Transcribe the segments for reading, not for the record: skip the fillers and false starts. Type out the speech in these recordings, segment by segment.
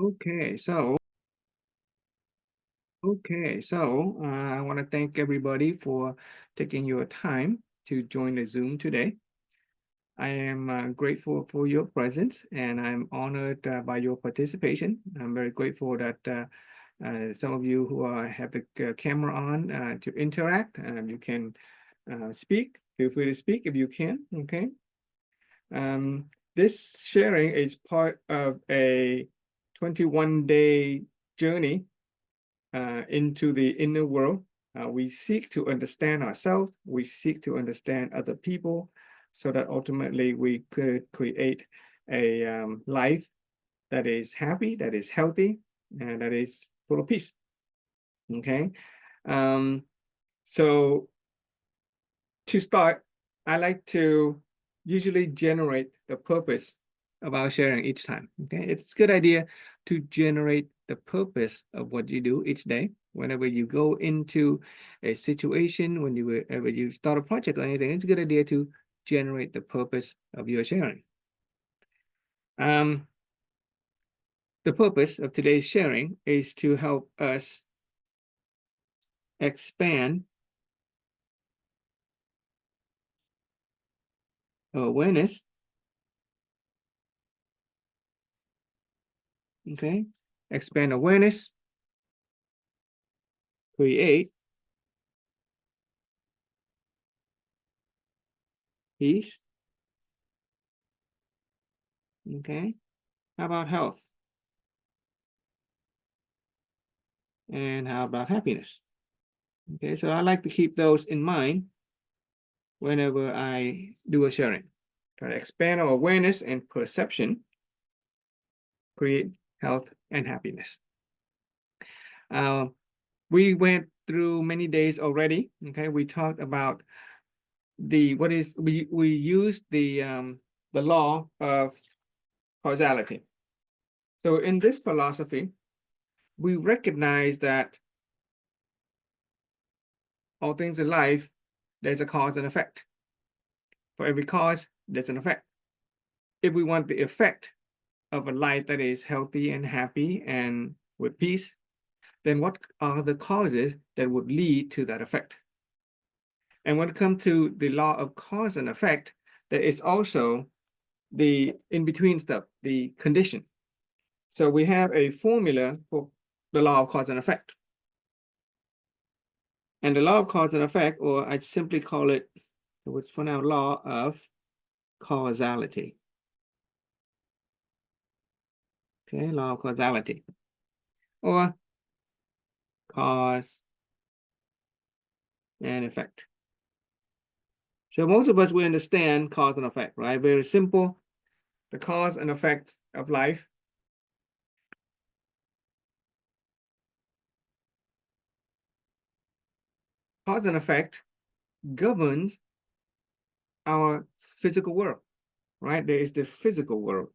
Okay, so I want to thank everybody for taking your time to join the Zoom today. I am grateful for your presence and I'm honored by your participation. I'm very grateful that some of you who have the camera on to interact. You can speak. Feel free to speak if you can. Okay. This sharing is part of a 21-day journey into the inner world. We seek to understand ourselves, we seek to understand other people, so that ultimately we could create a life that is happy, that is healthy, and that is full of peace. Okay. Um, so to start, I like to usually generate the purpose of our sharing each time. Okay, it's a good idea to generate the purpose of what you do each day. Whenever you go into a situation, whenever you start a project or anything, it's a good idea to generate the purpose of your sharing. Um, the purpose of today's sharing is to help us expand awareness. Okay, expand awareness, create peace. Okay, how about health? And how about happiness? Okay, so I like to keep those in mind whenever I do a sharing. Try to expand our awareness and perception, create health and happiness. Uh, we went through many days already. Okay, we talked about we used the law of causality. So in this philosophy, we recognize that all things in life, there's a cause and effect. For every cause, there's an effect. If we want the effect of a life that is healthy and happy and with peace, then what are the causes that would lead to that effect? And when it comes to the law of cause and effect, there is also the in-between stuff, the condition. So we have a formula for the law of cause and effect. And the law of cause and effect, or I simply call it, what's for now, law of causality. Okay, law of causality, or cause and effect. So most of us, we understand cause and effect, right? Very simple. The cause and effect of life. Cause and effect governs our physical world, right? There is the physical world.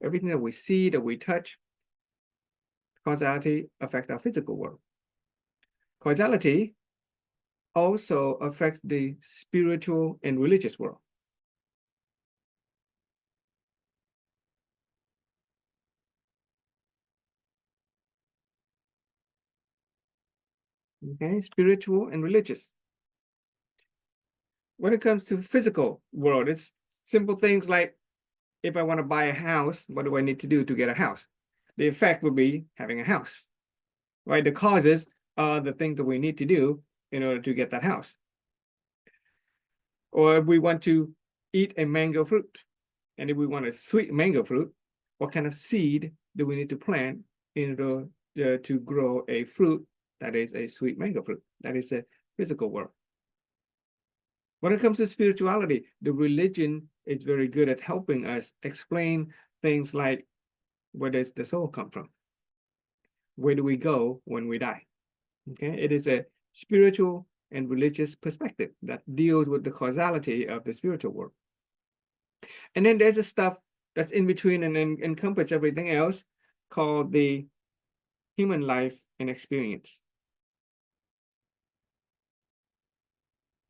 Everything that we see, that we touch, causality affects our physical world. Causality also affects the spiritual and religious world. Okay, spiritual and religious. When it comes to physical world, it's simple things like, if I want to buy a house, what do I need to do to get a house? The effect would be having a house, right? The causes are the things that we need to do in order to get that house. Or if we want to eat a mango fruit, and if we want a sweet mango fruit, what kind of seed do we need to plant in order to grow a fruit that is a sweet mango fruit? That is a physical world. When it comes to spirituality, the religion is very good at helping us explain things like, where does the soul come from? Where do we go when we die? Okay, it is a spiritual and religious perspective that deals with the causality of the spiritual world. And then there's a stuff that's in between and encompass everything else, called the human life and experience.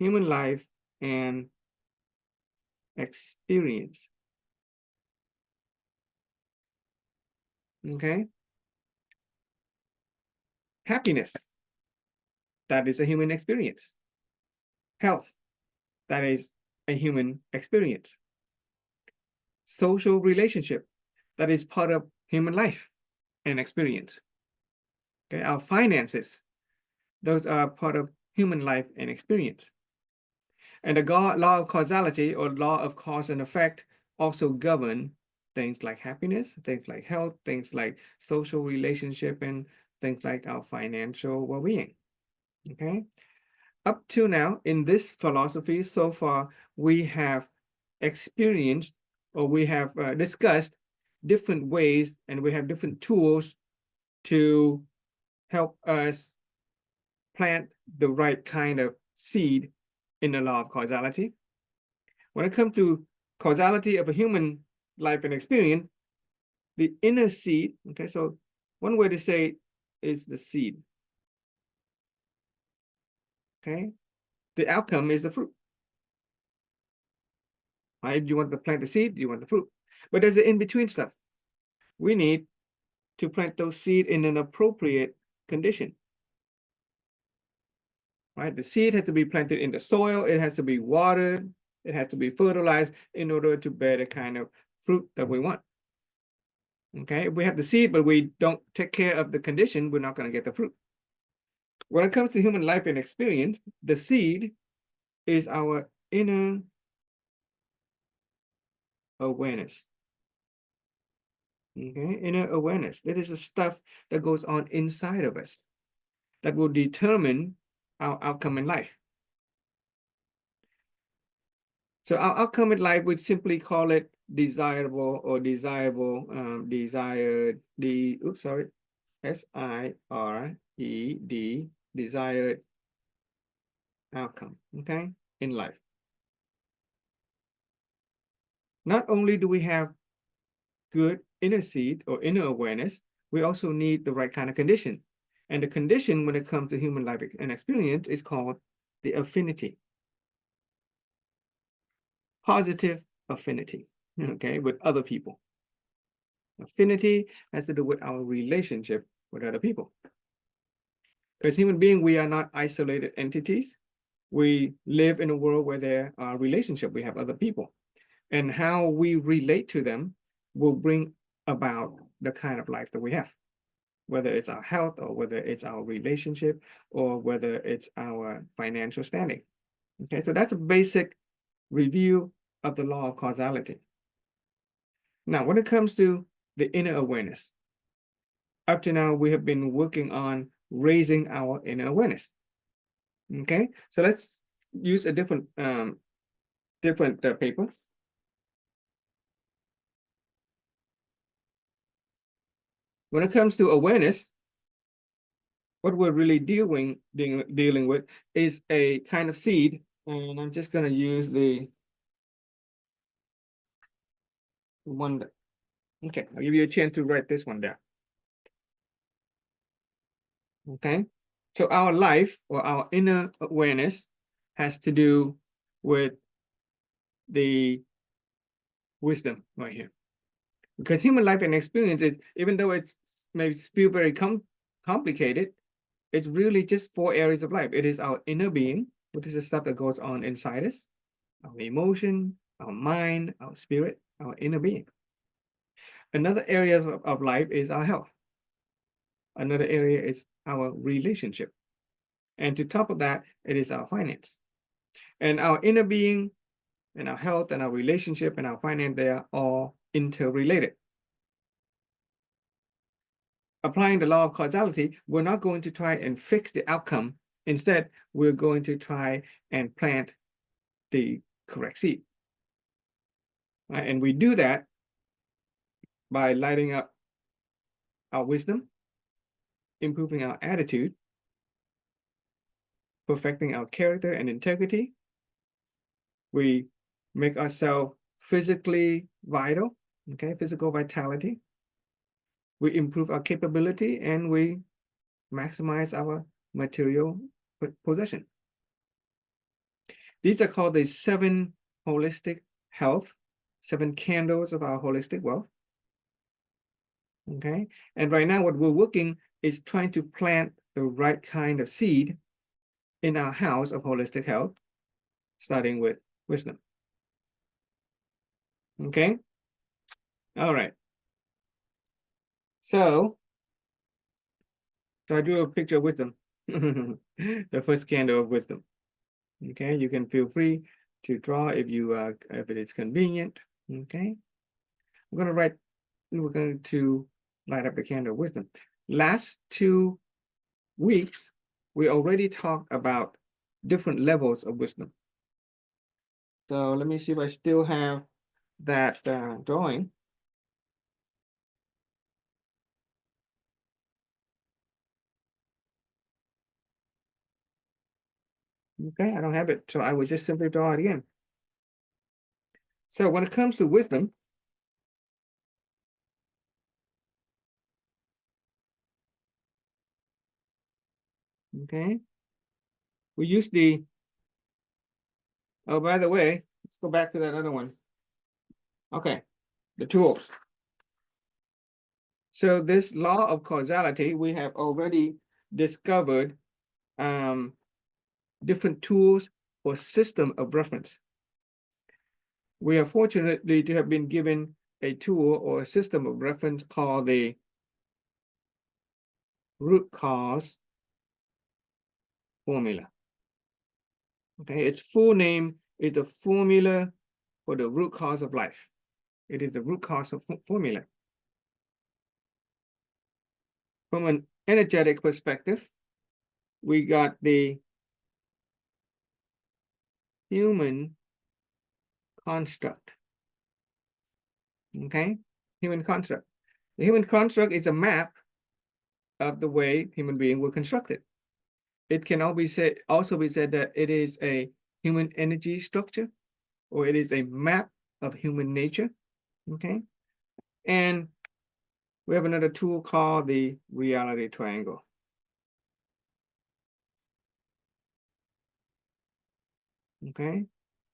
Human life and experience. Okay. Happiness, that is a human experience. Health, that is a human experience. Social relationship, that is part of human life and experience. Okay, our finances, those are part of human life and experience. And the law of causality or law of cause and effect also govern things like happiness, things like health, things like social relationship, and things like our financial well-being. Okay. Up to now, in this philosophy, so far, we have experienced or we have discussed different ways and we have different tools to help us plant the right kind of seed in the law of causality. When it comes to causality of a human life and experience, the inner seed, okay, so one way to say is the seed, okay? The outcome is the fruit, right? You want to plant the seed, you want the fruit. But there's the in-between stuff. We need to plant those seed in an appropriate condition, right? The seed has to be planted in the soil, it has to be watered, it has to be fertilized in order to bear the kind of fruit that we want. Okay, if we have the seed, but we don't take care of the condition, we're not going to get the fruit. When it comes to human life and experience, the seed is our inner awareness. Okay, inner awareness. That is the stuff that goes on inside of us that will determine our outcome in life. So our outcome in life, we simply call it desirable or desired, SIRED, desired outcome, okay, in life. Not only do we have good inner seed or inner awareness, we also need the right kind of condition. And the condition when it comes to human life and experience is called the affinity. Positive affinity, okay, with other people. Affinity has to do with our relationship with other people. As human beings, we are not isolated entities. We live in a world where there are relationships. We have other people. And how we relate to them will bring about the kind of life that we have, whether it's our health or whether it's our relationship or whether it's our financial standing. Okay, so that's a basic review of the law of causality. Now, when it comes to the inner awareness, up to now, we have been working on raising our inner awareness. Okay, so let's use a different paper. When it comes to awareness, what we're really dealing with is a kind of seed, and I'm just going to use the one that, okay, I'll give you a chance to write this one down. Okay, so our life or our inner awareness has to do with the wisdom right here, because human life and experience is, even though it's maybe feel very complicated, it's really just 4 areas of life. It is our inner being, which is the stuff that goes on inside us, our emotion, our mind, our spirit, our inner being. Another area of life is our health. Another area is our relationship. And to top of that, it is our finance. And our inner being and our health and our relationship and our finance, they are all interrelated. Applying the law of causality, we're not going to try and fix the outcome. Instead, we're going to try and plant the correct seed. Right? And we do that by lighting up our wisdom, improving our attitude, perfecting our character and integrity. We make ourselves physically vital, okay, physical vitality. We improve our capability and we maximize our material possession. These are called the 7 holistic health, 7 candles of our holistic wealth. Okay. And right now what we're working is trying to plant the right kind of seed in our house of holistic health, starting with wisdom. Okay. All right. So I drew a picture of wisdom, the first candle of wisdom. Okay, you can feel free to draw if it is convenient. Okay, we're going to light up the candle of wisdom. Last 2 weeks, we already talked about different levels of wisdom. So let me see if I still have that drawing. Okay, I don't have it, so I will just simply draw it again. So when it comes to wisdom, okay, we use the, oh, by the way, let's go back to that other one. Okay, the tools. So this law of causality, we have already discovered different tools or system of reference. We are fortunately to have been given a tool or a system of reference called the root cause formula. Okay, its full name is the formula for the root cause of life. It is the root cause of formula. From an energetic perspective, we got the human construct. Okay, human construct. The human construct is a map of the way human beings were constructed. It can also be said that it is a human energy structure, or it is a map of human nature. Okay, and we have another tool called the reality triangle. Okay,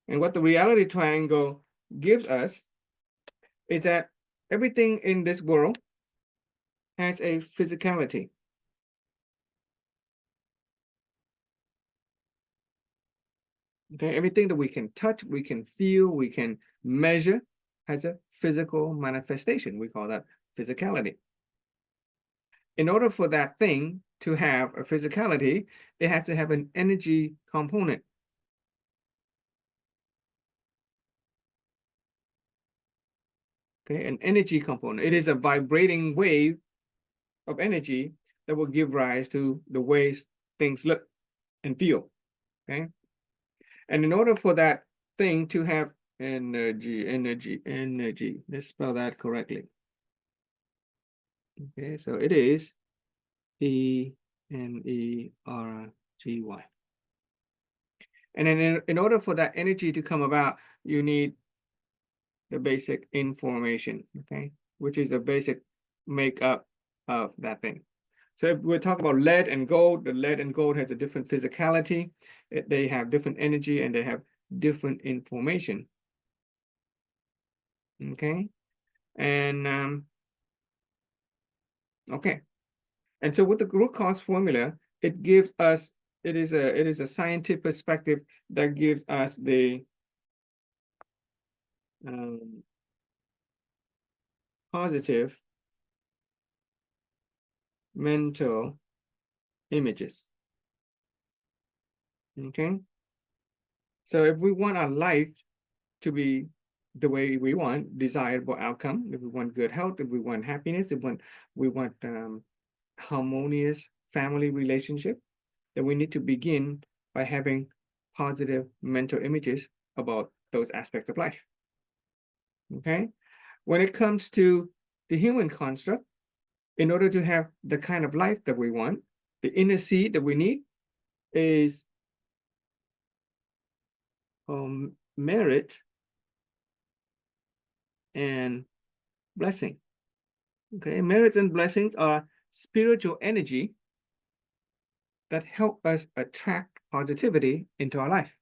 and what the reality triangle gives us is that everything in this world has a physicality. Okay, everything that we can touch, we can feel, we can measure has a physical manifestation. We call that physicality. In order for that thing to have a physicality, it has to have an energy component. Okay, an energy component. It is a vibrating wave of energy that will give rise to the ways things look and feel. Okay, and in order for that thing to have energy, let's spell that correctly. Okay, so it is energy. And then in order for that energy to come about, you need the basic information, okay, which is the basic makeup of that thing. So if we're talking about lead and gold, the lead and gold has a different physicality. They have different energy and they have different information. Okay, and okay, and so with the root cause formula, it gives us, it is a scientific perspective that gives us the positive mental images. Okay, so if we want our life to be the way we want, desirable outcome, if we want good health, if we want happiness, if we want harmonious family relationship, then we need to begin by having positive mental images about those aspects of life. Okay, when it comes to the human construct, in order to have the kind of life that we want, the inner seed that we need is merit and blessing. Okay, merit and blessings are spiritual energy that help us attract positivity into our life.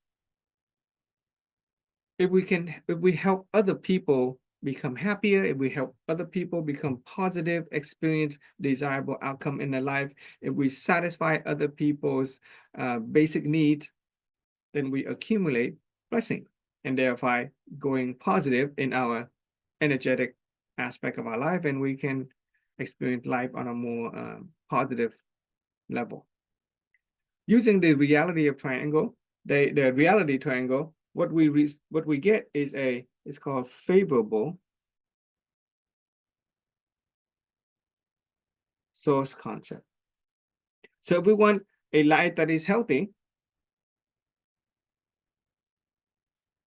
If we help other people become happier, if we help other people become positive, experience desirable outcome in their life, if we satisfy other people's basic needs, then we accumulate blessing and thereby going positive in our energetic aspect of our life, and we can experience life on a more positive level. Using the reality of triangle, the reality triangle, what we get is it's called favorable source concept. So if we want a life that is healthy,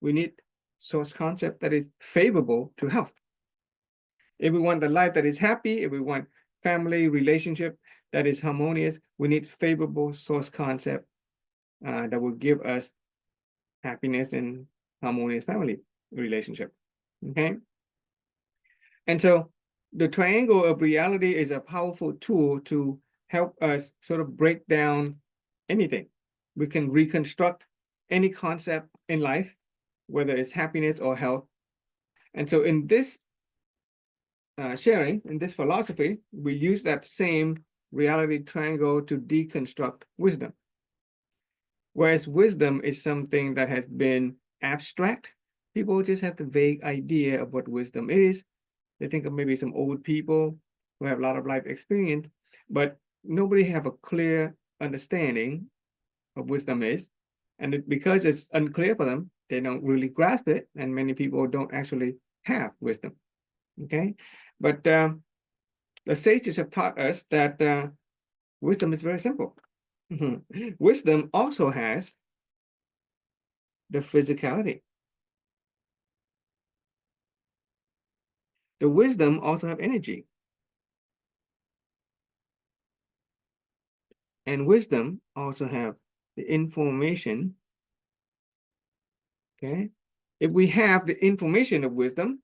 we need source concept that is favorable to health. If we want the life that is happy, if we want family relationship that is harmonious, we need favorable source concept that will give us happiness and harmonious family relationship. Okay. And so the triangle of reality is a powerful tool to help us sort of break down anything. We can reconstruct any concept in life, whether it's happiness or health. And so in this sharing, in this philosophy, we use that same reality triangle to deconstruct wisdom. Whereas wisdom is something that has been abstract, people just have the vague idea of what wisdom is. They think of maybe some old people who have a lot of life experience, but nobody have a clear understanding of wisdom is. And because it's unclear for them, they don't really grasp it, and many people don't actually have wisdom. Okay, but the sages have taught us that wisdom is very simple. Wisdom also has the physicality. The wisdom also have energy. And wisdom also have the information. Okay. If we have the information of wisdom,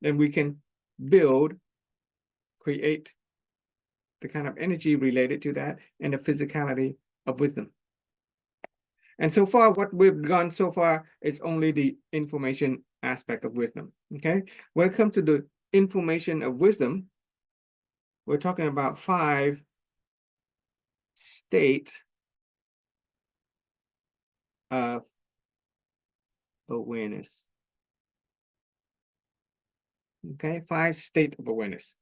then we can build, create the kind of energy related to that and the physicality of wisdom. And so far, what we've gone so far is only the information aspect of wisdom. Okay. When it comes to the information of wisdom, we're talking about 5 states of awareness. Okay, 5 states of awareness.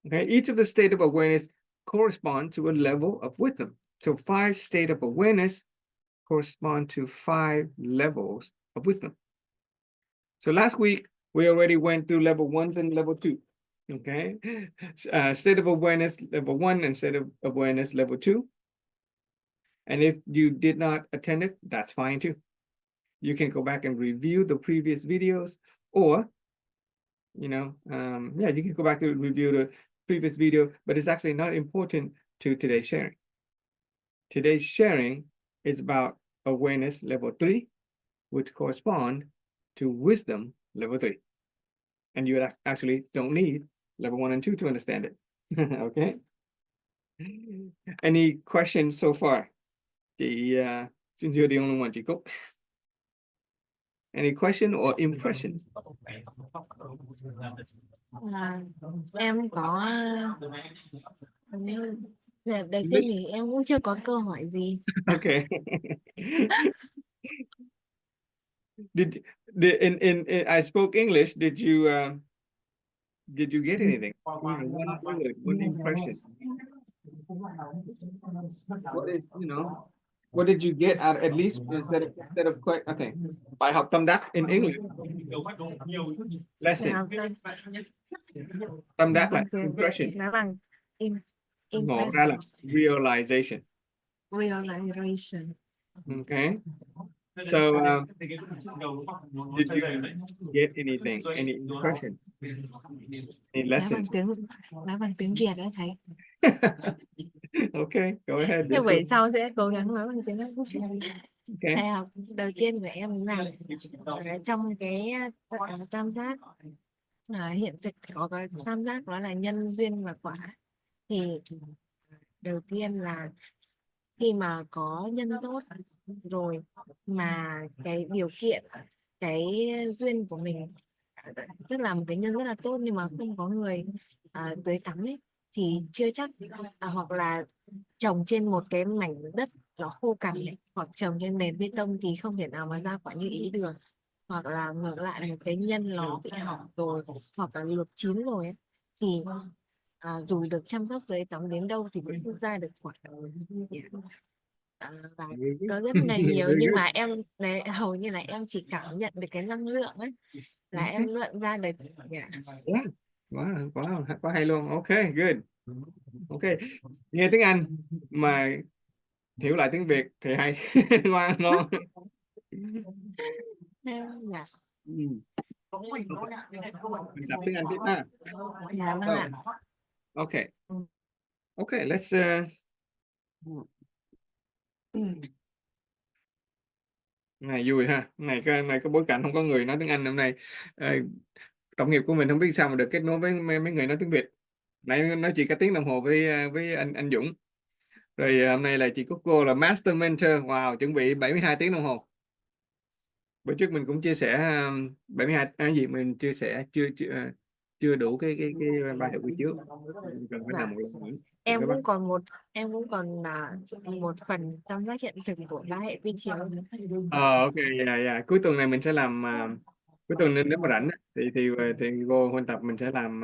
Okay, each of the state of awareness correspond to a level of wisdom. So 5 state of awareness correspond to 5 levels of wisdom. So last week, we already went through level 1s and level 2. Okay, state of awareness level 1 and state of awareness level 2. And if you did not attend it, that's fine too. You can go back and review the previous videos, or you can go back to review the previous video, but it's actually not important to today's sharing. Today's sharing is about awareness level 3, which correspond to wisdom level 3. And you actually don't need level 1 and 2 to understand it. Okay. Any questions so far? Since you're the only one, Chico. Any question or impression? Em có đầu tiên thì em cũng chưa có câu hỏi gì. Okay. Did I spoke English? Did you get anything? One word, one impression. What did you get out at least instead of quite okay? Bài học tâm đắc in English. Lesson. Tâm đắc là impression. Nó bằng Ngộ ra là realization. Realization. Okay. So did you get anything? Any impression? Any lessons? Nói bằng tiếng Việt đấy thầy. Okay, go ahead. Như vậy sau sẽ cố gắng nói bằng tiếng Anh. Okay. Bài học đầu tiên của em là trong cái tam giác hiện thực có cái tam giác, đó là nhân duyên và quả. Thì đầu tiên là khi mà có nhân tốt rồi mà cái điều kiện, cái duyên của mình tức là một cái nhân rất là tốt nhưng mà không có người tưới tắm ấy thì chưa chắc, hoặc là trồng trên một cái mảnh đất nó khô cằn ấy, hoặc trồng trên nền bê tông thì không thể nào mà ra quả như ý được, hoặc là ngược lại một cái nhân nó bị hỏng rồi hoặc là luộc chín rồi ấy, thì dù được chăm sóc tưới tắm đến đâu thì cũng không ra được quả. Và có rất là nhiều Very nhưng good. mà em đấy, hầu như là em chỉ cảm nhận được cái năng lượng ấy là em luận ra được. Yeah. Yeah. Quá hay luôn. Ok, good. Ok, nghe tiếng Anh mà hiểu lại tiếng Việt thì hay. Ngon. Dạ. Ừ. Mình tập tiếng Anh tiếp ha. Dạ vâng ạ. Okay. Okay, let's này vui ha. Này cái bối cảnh không có người nói tiếng Anh hôm nay. Tổng nghiệp của mình không biết sao mà được kết nối với mấy người nói tiếng Việt. Nãy nói chuyện cả tiếng đồng hồ với anh Dũng. Rồi hôm nay là chị Coco là Master Mentor. Wow, chuẩn bị 72 tiếng đồng hồ. Bữa trước mình cũng chia sẻ 72 gì mình chia sẻ chưa đủ cái bài học buổi trước. Mình cần phải Dạ. làm một lần nữa. Em Các bác. cũng còn một phần tam giác hiện thực của ba hệ quy chiếu. Ok, dạ. Cuối tuần này mình sẽ làm cuối tuần nếu mà rảnh á, thì vô huân tập mình sẽ làm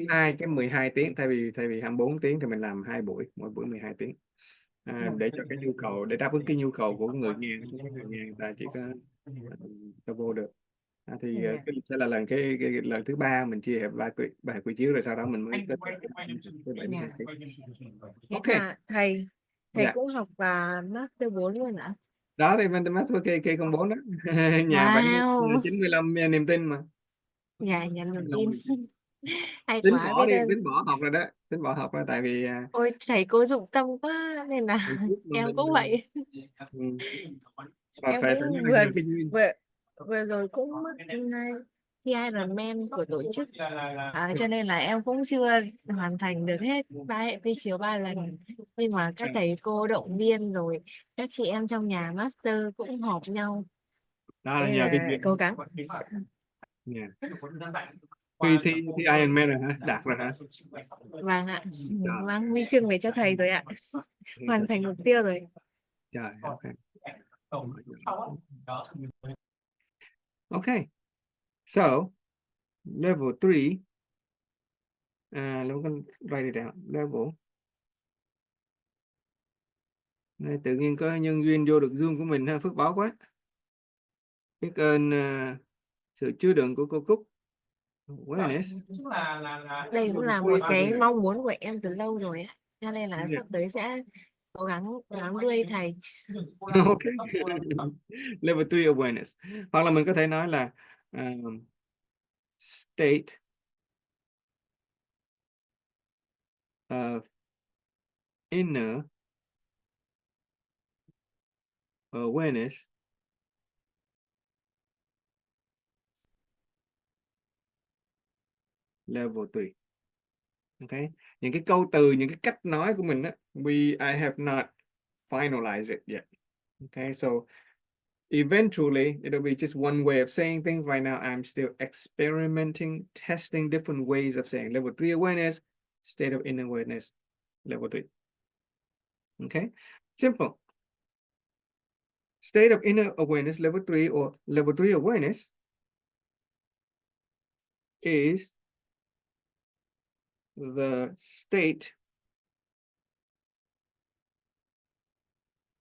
hai cái 12 tiếng thay vì 24 tiếng thì mình làm 2 buổi, mỗi buổi 12 tiếng. Để cho cái nhu cầu, để đáp ứng cái nhu cầu của người nghe, chứ người nghe người ta chỉ có vô được. Cái sẽ là lần thứ ba mình chia hệ bài quy chiếu rồi sau đó mình mới kết thúc cái 72 tiếng. Thế Ok. thầy Dạ. cũng học Master 4 luôn ạ? Đó thì Mathematics K04 đó. Nhà phải Wow. 95 niềm tin mà. Dạ, nhận được tin. Hay tính quá, bỏ biết đi ơn. tính bỏ học rồi đó, tính bỏ học rồi tại vì Ôi thầy cô dụng tâm quá nên là hồi trước mà em cũng mình vậy. ừ, phải Em phải cũng phải nói vừa nhờ cái duyên. vừa vừa rồi cũng thi Ironman của tổ chức, cho nên là em cũng chưa hoàn thành được hết ba hệ quy chiếu 3 lần, nhưng mà các thầy cô động viên rồi các chị em trong nhà master cũng họp nhau Đó là để nhờ cái là cố duyên. gắng. Yeah. Thi Ironman rồi hả, đạt rồi hả? Vâng ạ, Trời, mang huy chương về cho thầy rồi ạ, hoàn thành mục tiêu rồi. trời, okay, so level 3 level write it down. Level này, tự nhiên có nhân duyên vô được Zoom của mình ha, phước báo quá. Biết ơn sự chứa đựng của cô Cúc. Awareness. Đây cũng là một cái mong muốn của em từ lâu rồi á, cho nên là sắp tới sẽ cố gắng đuôi thầy. Ok. Level 3 awareness, hoặc là mình có thể nói là state of inner awareness level 3. Ok, những cái câu từ, những cái cách nói của mình á, I have not finalized it yet. Okay, so eventually it'll be just one way of saying things. Right now I'm still experimenting, testing different ways of saying. Level 3 awareness, state of inner awareness, level 3. Okay, simple. State of inner awareness level 3 or level 3 awareness is the state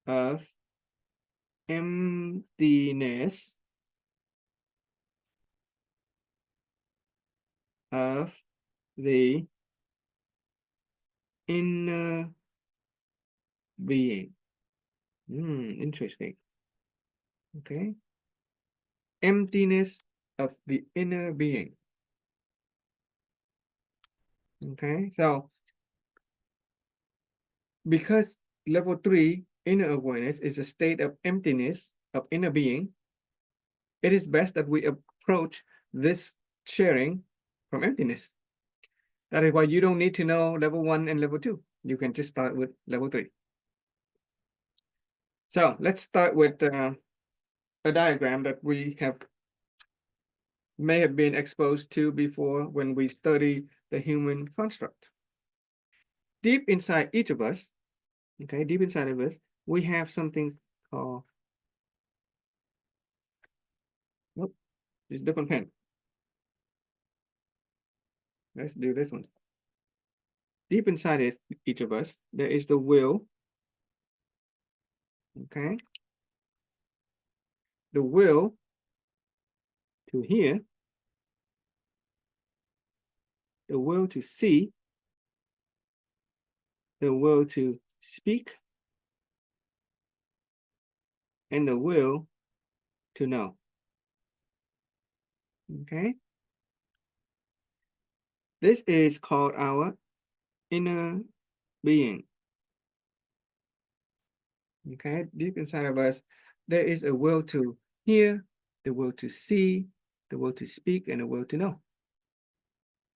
of emptiness of the inner being. Interesting. Okay. Emptiness of the inner being. Okay. So because level 3 inner awareness is a state of emptiness of inner being, it is best that we approach this sharing from emptiness. That is why you don't need to know level 1 and level 2. You can just start with level 3. So let's start with a diagram that we have may have been exposed to before when we study the human construct. Deep inside each of us, okay, deep inside of us, we have something called, nope, it's a different pen. Let's do this one. Deep inside each of us, there is the will, okay? The will to hear, the will to see, the will to speak, and the will to know. Okay? This is called our inner being. Okay? Deep inside of us, there is a will to hear, the will to see, the will to speak, and the will to know.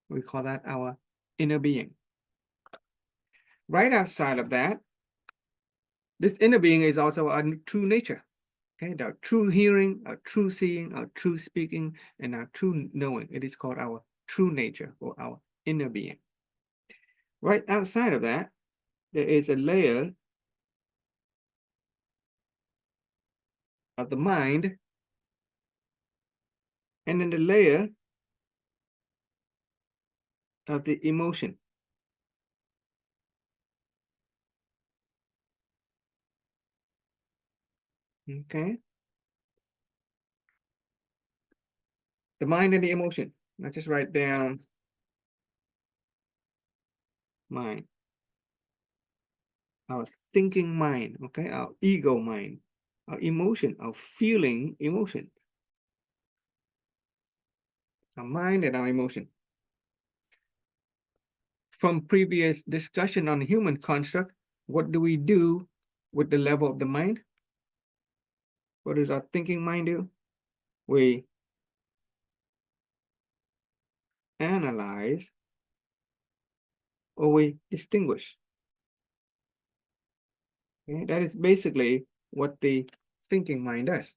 We call that our inner being. Right outside of that, this inner being is also our true nature. Okay, our true hearing, our true seeing, our true speaking, and our true knowing. It is called our true nature or our inner being. Right outside of that, there is a layer of the mind, and then the layer of the emotion. Okay. The mind and the emotion. I just write down mind. Our thinking mind, okay, our ego mind, our emotion, our feeling emotion. Our mind and our emotion. From previous discussion on human construct, what do we do with the level of the mind? What does our thinking mind do? We analyze or we distinguish. Okay? That is basically what the thinking mind does.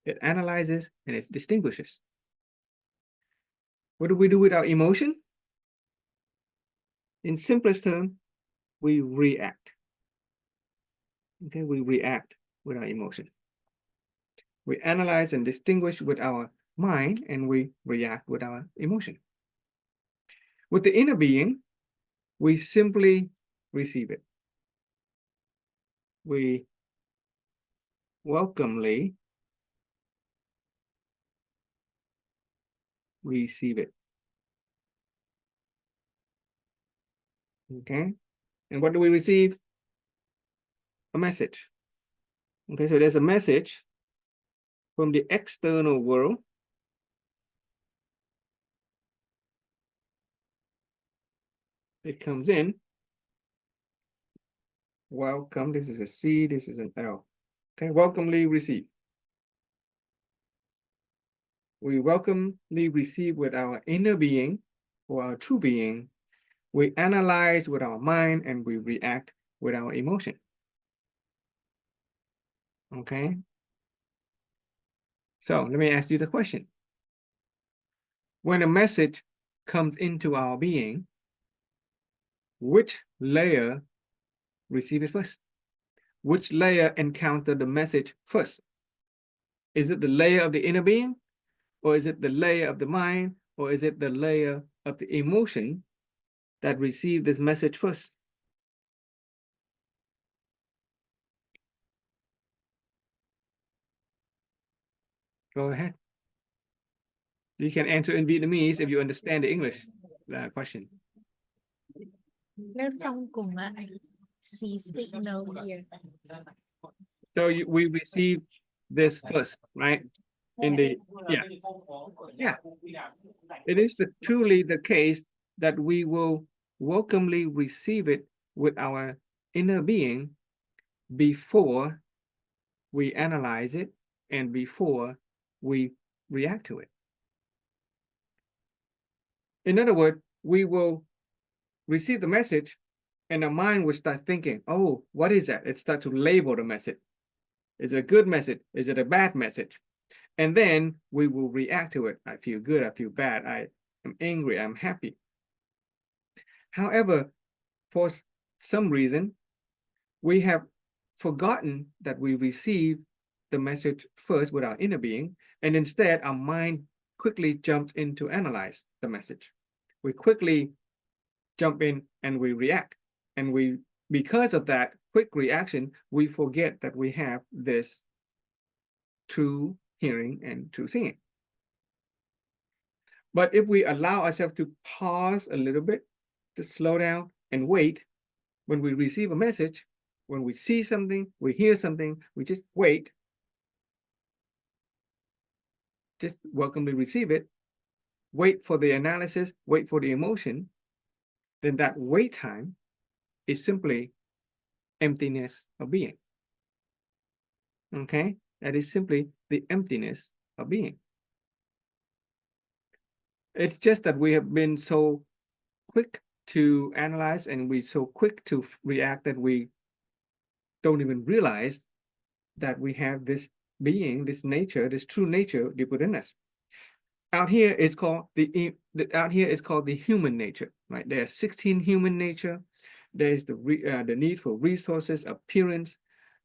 It analyzes and it distinguishes. What do we do with our emotion? In simplest term, we react. Okay, we react with our emotion. We analyze and distinguish with our mind, and we react with our emotion. With the inner being, we simply receive it. We welcomely receive it. Okay, and what do we receive? A message. Okay, so there's a message from the external world. It comes in. Welcome. This is a C, this is an L. Okay, welcomely receive. We welcomely receive with our inner being or our true being. We analyze with our mind and we react with our emotion. Okay. So let me ask you the question. When a message comes into our being, which layer receive it first? Which layer encounter the message first? Is it the layer of the inner being? Or is it the layer of the mind? Or is it the layer of the emotion that receive this message first? Go ahead. You can answer in Vietnamese if you understand the English question. Lớp trong cùng ạ. She speak no here. So we receive this first, right? In the yeah. It is truly the case that we will welcomely receive it with our inner being before we analyze it and before we react to it. In other words, we will receive the message and the mind will start thinking, oh, what is that? It starts to label the message. Is it a good message? Is it a bad message? And then we will react to it. I feel good, I feel bad, I am angry, I'm happy. However, for some reason, we have forgotten that we received the message first with our inner being, and instead our mind quickly jumps in to analyze the message. We quickly jump in and we react. And because of that quick reaction, we forget that we have this true hearing and true seeing. But if we allow ourselves to pause a little bit, to slow down and wait, when we receive a message, when we see something, we hear something, we just wait, just welcomely receive it, wait for the analysis, wait for the emotion, then that wait time is simply emptiness of being. Okay? That is simply the emptiness of being. It's just that we have been so quick to analyze and we're so quick to react that we don't even realize that we have this being, this nature, this true nature deep within us. Out here it's called the human nature, right? There are 16 human nature. There's the need for resources, appearance.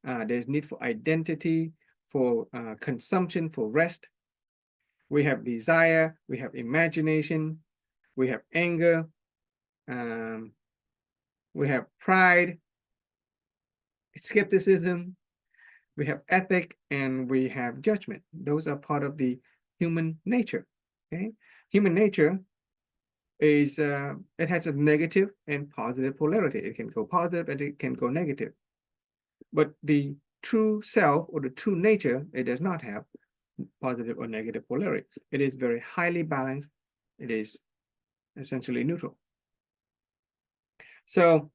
There's need for identity, for consumption, for rest. We have desire, we have imagination, we have anger, we have pride, skepticism, we have ethic, and we have judgment. Those are part of the human nature. Okay, human nature is it has a negative and positive polarity. It can go positive and it can go negative. But the true self or the true nature, it does not have positive or negative polarity. It is very highly balanced. It is essentially neutral. So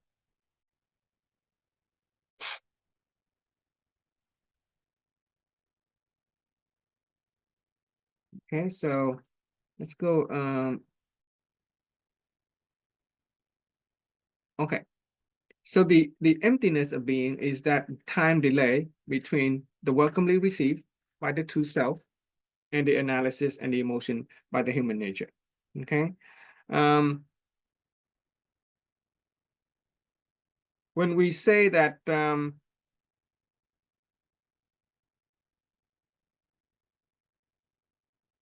okay, so let's go. Okay, so the emptiness of being is that time delay between the welcomely received by the true self and the analysis and the emotion by the human nature. Okay, when we say that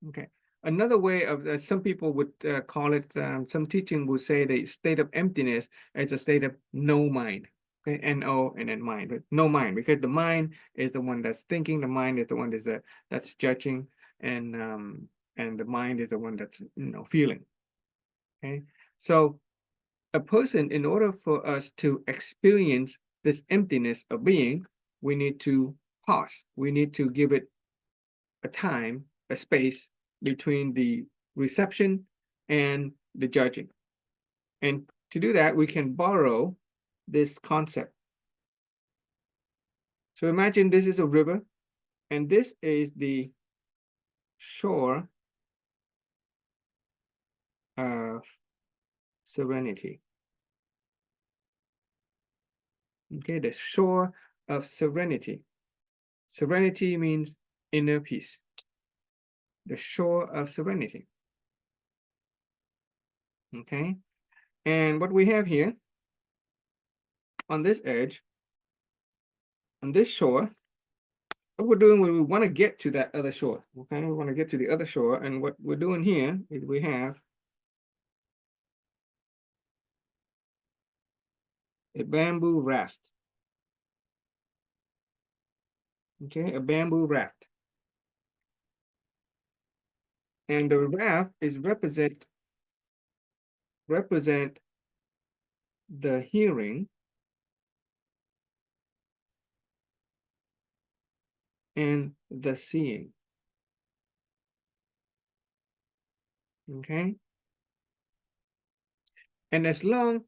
okay, another way of some people would call it, some teaching would say the state of emptiness is a state of no mind. Okay, N-O and then mind, but no mind, because the mind is the one that's thinking, the mind is the one that's judging, and the mind is the one that's feeling. Okay, so a person, in order for us to experience this emptiness of being, we need to pause. We need to give it a time, a space between the reception and the judging. And to do that, we can borrow this concept. So imagine this is a river, and this is the shore of serenity. Okay, the shore of serenity. Serenity means inner peace. The shore of serenity. Okay, and what we have here on this edge, on this shore, what we're doing when we want to get to that other shore. Okay, we want to get to the other shore, and what we're doing here is we have a bamboo raft. Okay, a bamboo raft. And the raft is represent the hearing and the seeing. Okay, and as long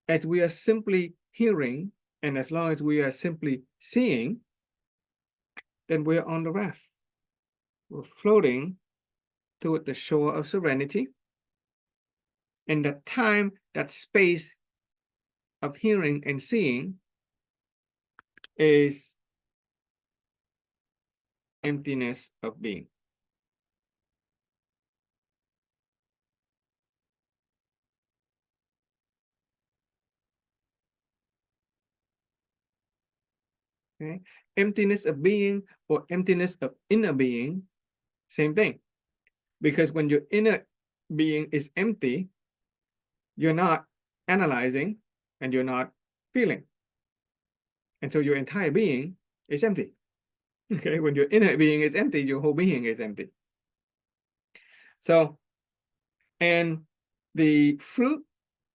as we are simply hearing and as long as we are simply seeing, then we're on the raft. We're floating toward the shore of serenity. And that time, that space of hearing and seeing is emptiness of being. Okay, emptiness of being or emptiness of inner being, same thing. Because when your inner being is empty, you're not analyzing and you're not feeling. And so your entire being is empty. Okay, when your inner being is empty, your whole being is empty. So, and the fruit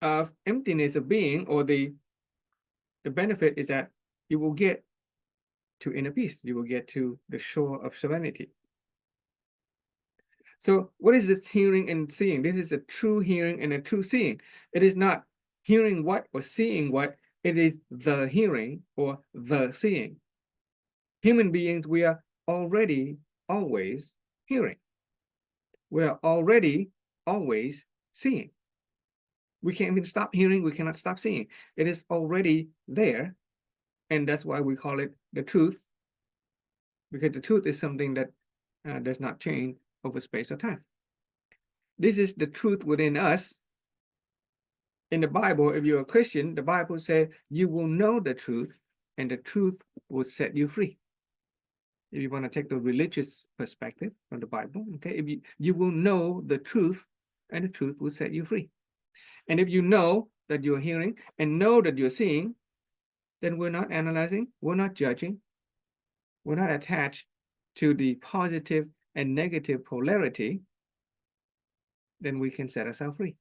of emptiness of being, or the benefit, is that you will get to inner peace. You will get to the shore of serenity. So what is this hearing and seeing? This is a true hearing and a true seeing. It is not hearing what or seeing what. It is the hearing or the seeing. Human beings, we are already always hearing. We are already always seeing. We can't even stop hearing. We cannot stop seeing. It is already there. And that's why we call it the truth, because the truth is something that does not change over space or time. This is the truth within us. In the Bible, if you're a Christian, the Bible says you will know the truth and the truth will set you free. If you want to take the religious perspective from the Bible, okay, if you will know the truth and the truth will set you free. And if you know that you're hearing and know that you're seeing, then we're not analyzing, we're not judging, we're not attached to the positive and negative polarity, then we can set ourselves free.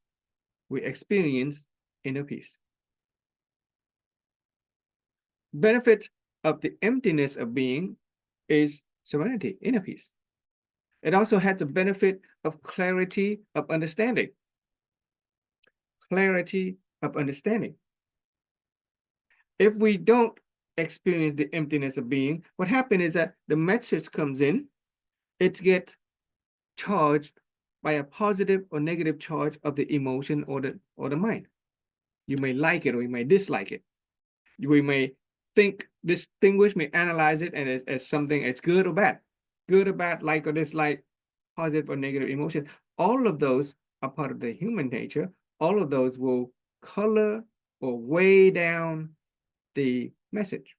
We experience inner peace. Benefit of the emptiness of being is serenity, inner peace. It also has the benefit of clarity of understanding. Clarity of understanding. If we don't experience the emptiness of being, what happens is that the message comes in, it gets charged by a positive or negative charge of the emotion or the mind. You may like it or you may dislike it. We may think, distinguish, may analyze it and as something as good or bad. Good or bad, like or dislike, positive or negative emotion. All of those are part of the human nature. All of those will color or weigh down the message.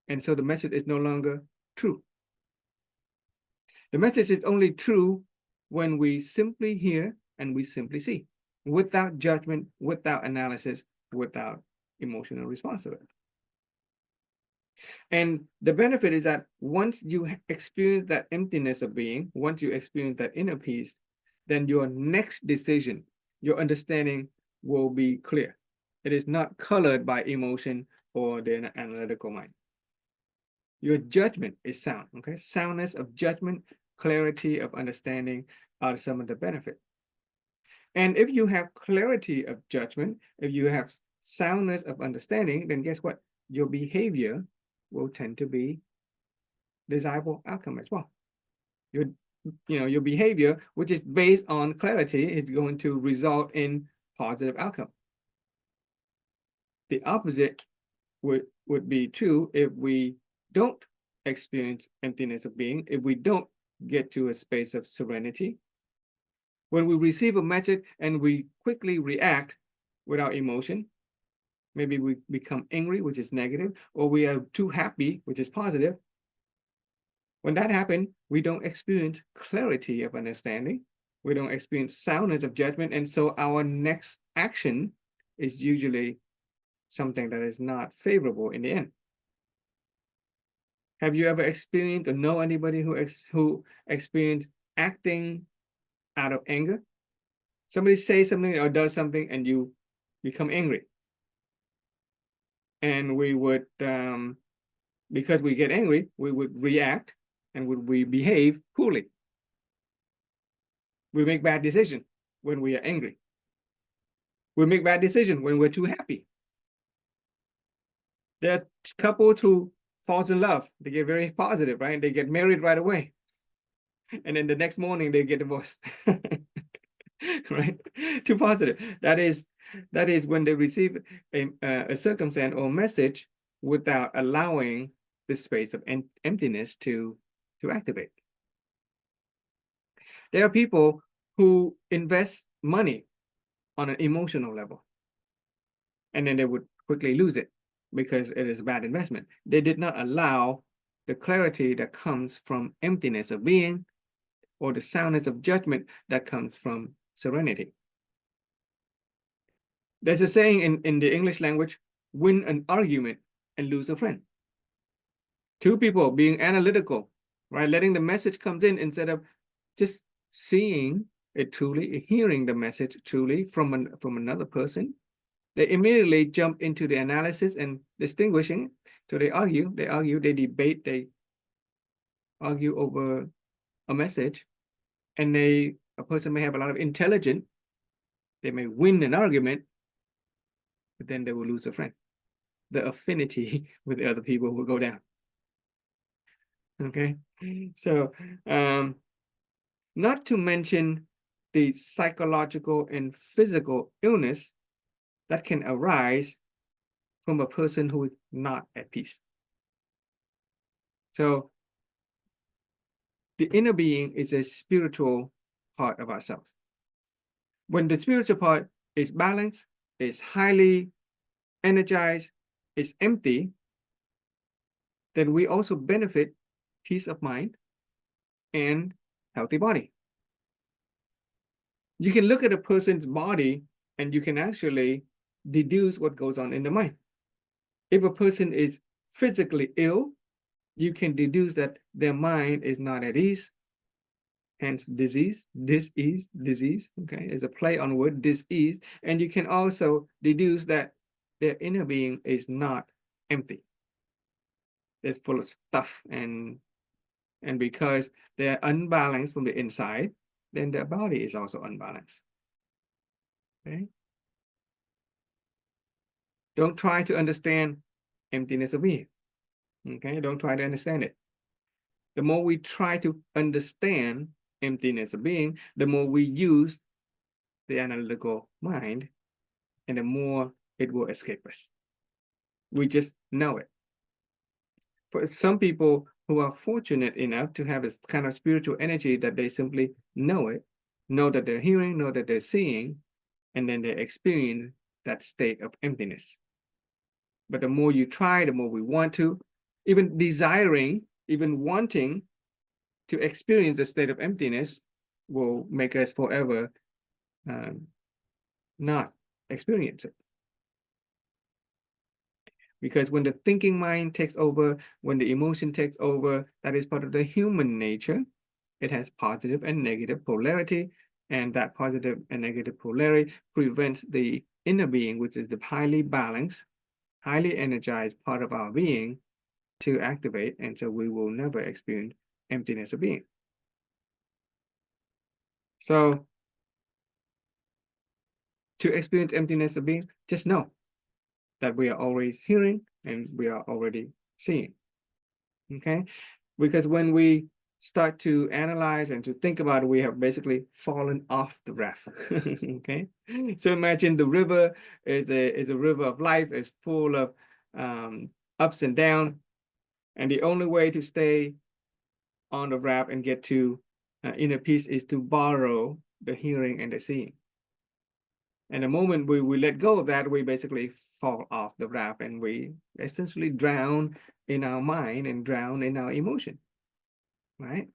And so the message is no longer true. The message is only true when we simply hear and we simply see, without judgment, without analysis, without emotional response to it. And the benefit is that once you experience that emptiness of being, once you experience that inner peace, then your next decision, your understanding will be clear. It is not colored by emotion or the analytical mind. Your judgment is sound, okay? Soundness of judgment, clarity of understanding are some of the benefits. And if you have clarity of judgment, if you have soundness of understanding, then guess what? Your behavior will tend to be desirable outcome as well. Your behavior, which is based on clarity, is going to result in positive outcome. The opposite would be true if we don't experience emptiness of being, if we don't get to a space of serenity. When we receive a message and we quickly react without emotion, maybe we become angry, which is negative, or we are too happy, which is positive. When that happens, we don't experience clarity of understanding. We don't experience soundness of judgment. And so our next action is usually something that is not favorable in the end. Have you ever experienced or know anybody who experienced acting out of anger? Somebody says something or does something and you become angry. And we would, because we get angry, we would react and we behave poorly. We make bad decisions when we are angry. We make bad decisions when we're too happy. There are couples who falls in love. They get very positive, right? They get married right away. And then the next morning they get divorced. Right? Too positive. That is when they receive a circumstance or message without allowing the space of emptiness to activate. There are people who invest money on an emotional level, and then they would quickly lose it. because it is a bad investment. They did not allow the clarity that comes from emptiness of being or the soundness of judgment that comes from serenity. There's a saying in the English language, win an argument and lose a friend. Two people being analytical, right? Letting the message comes in instead of just seeing it truly, hearing the message truly from another person. They immediately jump into the analysis and distinguishing. So they argue, they debate, they argue over a message, and a person may have a lot of intelligence. They may win an argument, but then they will lose a friend. The affinity with the other people will go down. Okay, so not to mention the psychological and physical illness that can arise from a person who is not at peace. So the inner being is a spiritual part of ourselves. When the spiritual part is balanced, is highly energized, is empty, then we also benefit peace of mind and healthy body. You can look at a person's body and you can actually deduce what goes on in the mind. If a person is physically ill, you can deduce that their mind is not at ease, hence disease, disease, okay, is a play on word, disease. And you can also deduce that their inner being is not empty. It's full of stuff, and because they're unbalanced from the inside, then their body is also unbalanced. Okay. Don't try to understand emptiness of being. Okay, don't try to understand it. The more we try to understand emptiness of being, the more we use the analytical mind, and the more it will escape us. We just know it. For some people who are fortunate enough to have this kind of spiritual energy that they simply know it, know that they're hearing, know that they're seeing, and then they experience that state of emptiness. But the more you try, the more we want to, even desiring, even wanting to experience the state of emptiness will make us forever not experience it. Because when the thinking mind takes over, when the emotion takes over, that is part of the human nature. It has positive and negative polarity, and that positive and negative polarity prevents the inner being, which is the highly balanced, highly energized part of our being, to activate, and so we will never experience emptiness of being. So to experience emptiness of being, just know that we are always hearing and we are already seeing. Okay, because when we start to analyze and to think about it, we have basically fallen off the raft. Okay, so imagine the river is a river of life, is full of ups and downs, and the only way to stay on the raft and get to inner peace is to borrow the hearing and the seeing. And the moment we let go of that, we basically fall off the raft and we essentially drown in our mind and drown in our emotion, right?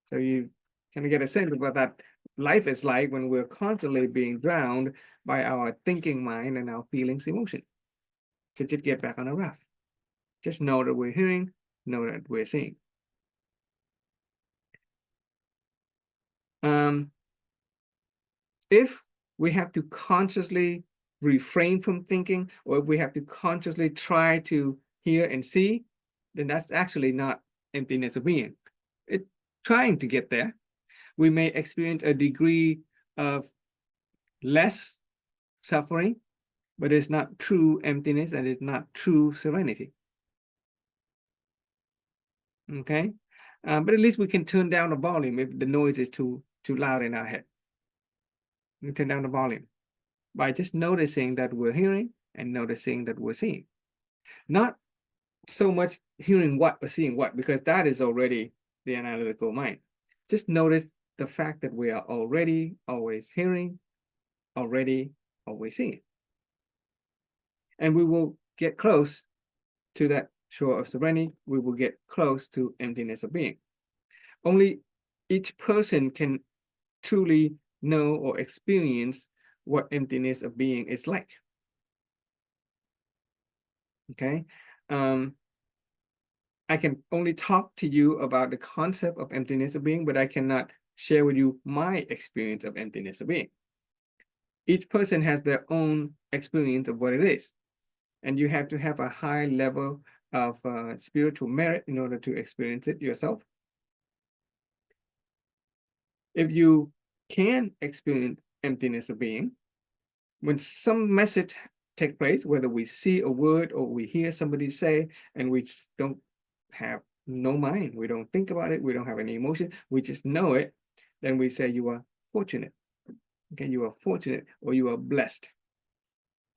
So you kind of get a sense of what that life is like when we're constantly being drowned by our thinking mind and our feelings, emotion. So just get back on the raft. Just know that we're hearing, know that we're seeing. If we have to consciously refrain from thinking, or if we have to consciously try to hear and see, then that's actually not emptiness of being. It's trying to get there. We may experience a degree of less suffering, but it's not true emptiness and it's not true serenity. Okay, but at least we can turn down the volume if the noise is too loud in our head. We turn down the volume by just noticing that we're hearing and noticing that we're seeing. Not so much hearing what or seeing what, because that is already the analytical mind. Just notice the fact that we are already always hearing, already always seeing. And we will get close to that shore of serenity, we will get close to emptiness of being. Only each person can truly know or experience what emptiness of being is like. Okay. I can only talk to you about the concept of emptiness of being, but I cannot share with you my experience of emptiness of being. Each person has their own experience of what it is. And you have to have a high level of spiritual merit in order to experience it yourself. If you can experience emptiness of being, when some message takes place, whether we see a word or we hear somebody say, and we don't have no mind, we don't think about it, we don't have any emotion, we just know it, then we say you are fortunate. Okay, you are fortunate or you are blessed.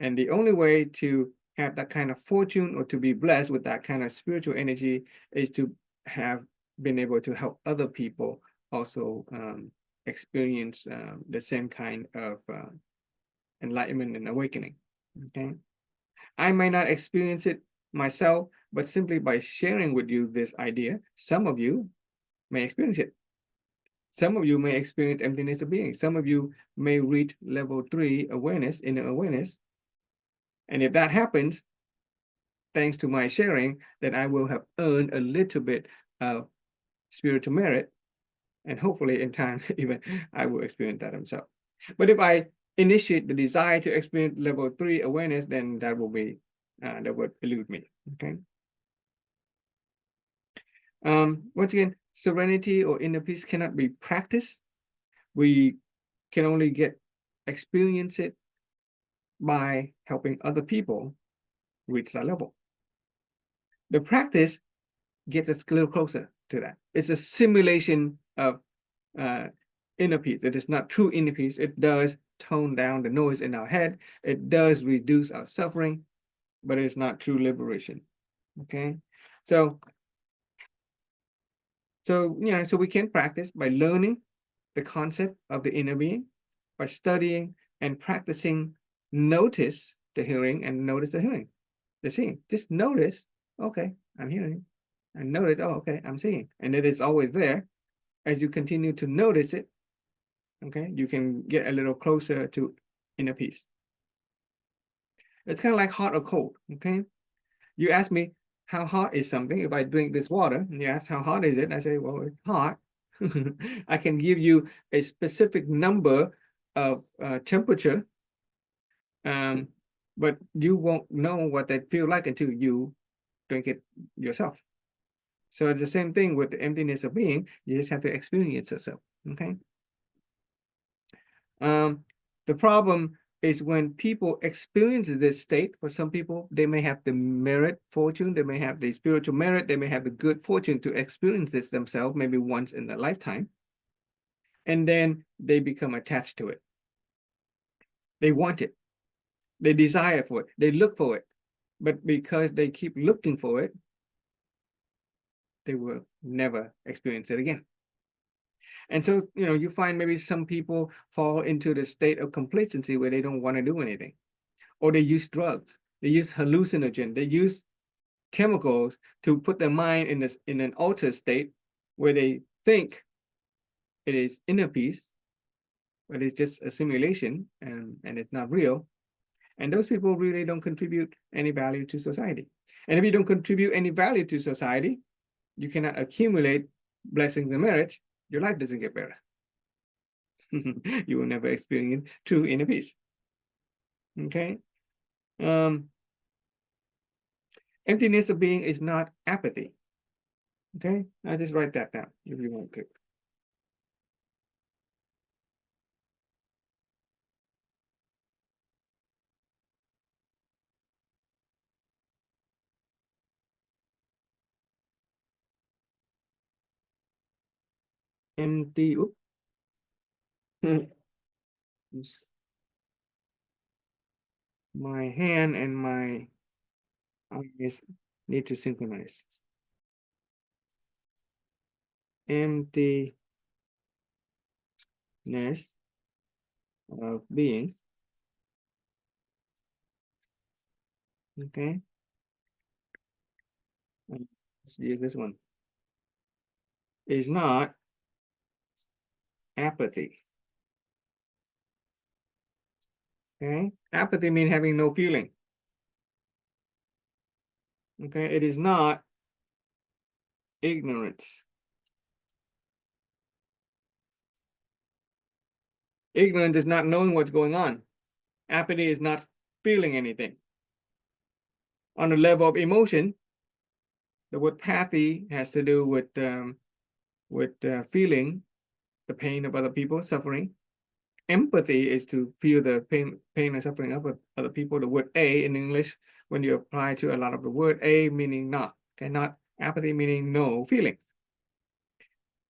And the only way to have that kind of fortune or to be blessed with that kind of spiritual energy is to have been able to help other people also experience the same kind of enlightenment and awakening. Okay, I might not experience it myself, but simply by sharing with you this idea, some of you may experience it. Some of you may experience emptiness of being. Some of you may reach level 3 awareness, inner awareness. And if that happens, thanks to my sharing, then I will have earned a little bit of spiritual merit. And hopefully in time, even I will experience that myself. But if I initiate the desire to experience level 3 awareness, then that will be, that would elude me, okay? Once again, serenity or inner peace cannot be practiced. We can only experience it by helping other people reach that level. The practice gets us a little closer to that. It's a simulation of inner peace. It is not true inner peace. It does tone down the noise in our head. It does reduce our suffering, but it's not true liberation. Okay, so yeah, so we can practice by learning the concept of the inner being, by studying and practicing. Notice the hearing and notice the hearing, the seeing. Just notice, okay, I'm hearing, and notice, oh, okay, I'm seeing, and it is always there. As you continue to notice it, okay, you can get a little closer to inner peace. It's kind of like hot or cold, okay? You ask me how hot is something. If I drink this water, and you ask how hot is it, I say, well, it's hot. I can give you a specific number of temperature, but you won't know what that feels like until you drink it yourself. So it's the same thing with the emptiness of being. You just have to experience yourself, okay? The problem is when people experience this state. For some people, they may have the merit fortune, they may have the spiritual merit, they may have the good fortune to experience this themselves, maybe once in their lifetime. And then they become attached to it. They want it. They desire for it. They look for it. But because they keep looking for it, they will never experience it again. And so, you find maybe some people fall into the state of complacency where they don't want to do anything. Or they use drugs, they use hallucinogen, they use chemicals to put their mind in an altered state where they think it is inner peace, but it's just a simulation and it's not real. And those people really don't contribute any value to society. And if you don't contribute any value to society, you cannot accumulate blessings and merit, your life doesn't get better. You will never experience true inner peace. Okay. Emptiness of being is not apathy. Okay, I'll just write that down if you want to. Empty. My hand and my eyes need to synchronize. Emptiness of being. Okay. let's use this one, is not apathy. Okay, apathy means having no feeling. Okay, it is not ignorance. Ignorance is not knowing what's going on. Apathy is not feeling anything. On the level of emotion, the word pathy has to do with feeling the pain of other people, suffering. Empathy is to feel the pain and suffering of other people. The word a in English, when you apply to a lot of the word a meaning not, okay, not apathy meaning no feelings.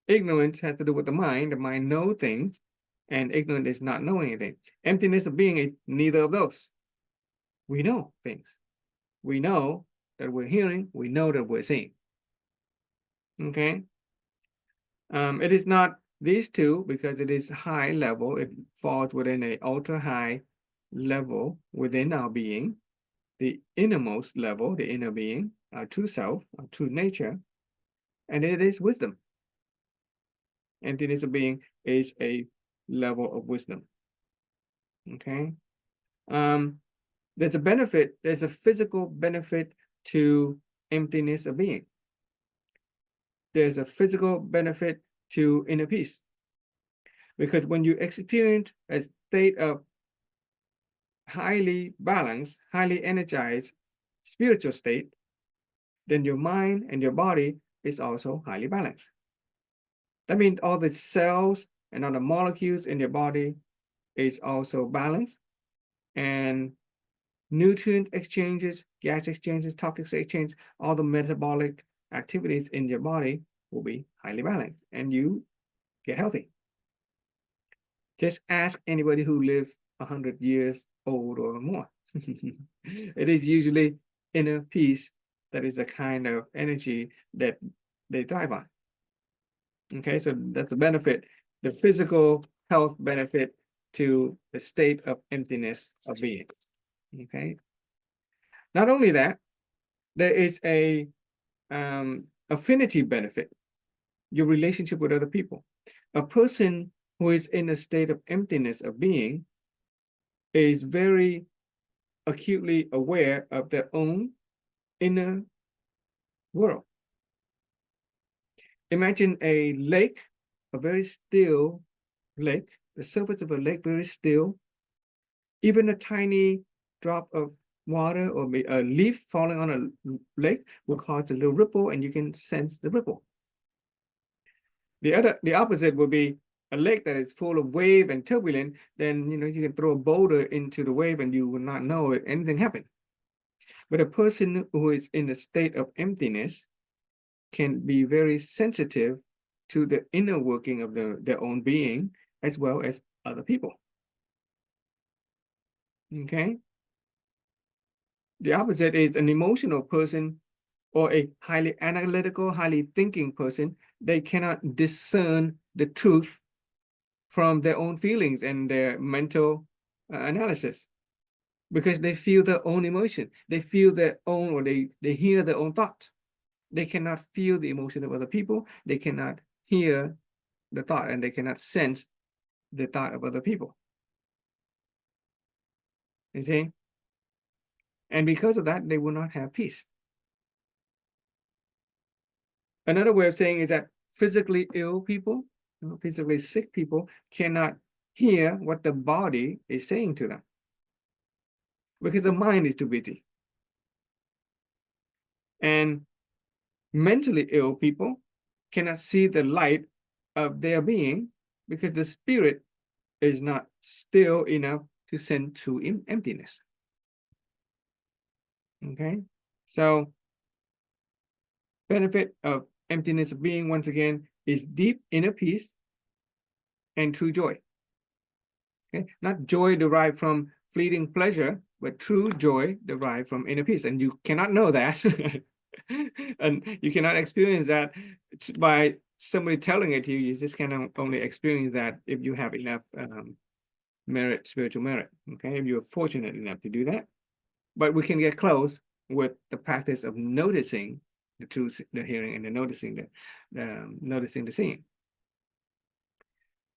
Ignorance has to do with the mind. The mind knows things, and ignorance is not knowing anything. Emptiness of being is neither of those. We know things. We know that we're hearing. We know that we're seeing. Okay. It is not these two because it is high level. It falls within an ultra high level within our being, the innermost level, the inner being, our true self, our true nature, and it is wisdom. Emptiness of being is a level of wisdom. Okay. There's a benefit, there's a physical benefit to emptiness of being. There's a physical benefit to inner peace. Because when you experience a state of highly balanced, highly energized spiritual state, then your mind and your body is also highly balanced. That means all the cells and all the molecules in your body is also balanced, and nutrient exchanges, gas exchanges, toxic exchange, all the metabolic activities in your body will be highly balanced, and you get healthy. Just ask anybody who lives 100 years old or more. It is usually inner peace that is the kind of energy that they thrive on. Okay, so that's the benefit, the physical health benefit to the state of emptiness of being. Okay. Not only that, there is a affinity benefit, your relationship with other people. A person who is in a state of emptiness of being is very acutely aware of their own inner world. Imagine a lake, a very still lake, the surface of a lake very still. Even a tiny drop of water or a leaf falling on a lake will cause a little ripple, and you can sense the ripple. The opposite would be a lake that is full of wave and turbulent. Then you can throw a boulder into the wave and you will not know if anything happened. But a person who is in a state of emptiness can be very sensitive to the inner working of their own being as well as other people. Okay. The opposite is an emotional person or a highly analytical, highly thinking person. They cannot discern the truth from their own feelings and their mental analysis, because they feel their own emotion. They feel their own, or they hear their own thought. They cannot feel the emotion of other people. They cannot hear the thought, and they cannot sense the thought of other people. You see? And because of that, they will not have peace. Another way of saying is that physically ill people, physically sick people cannot hear what the body is saying to them because the mind is too busy. And mentally ill people cannot see the light of their being because the spirit is not still enough to send to emptiness. Okay, so benefit of emptiness of being, once again, is deep inner peace and true joy. Okay, not joy derived from fleeting pleasure, but true joy derived from inner peace. And you cannot know that, and you cannot experience that by somebody telling it to you. You just can only experience that if you have enough merit, spiritual merit. Okay, if you're fortunate enough to do that. But we can get close with the practice of noticing the truth, the hearing, and the noticing the seeing.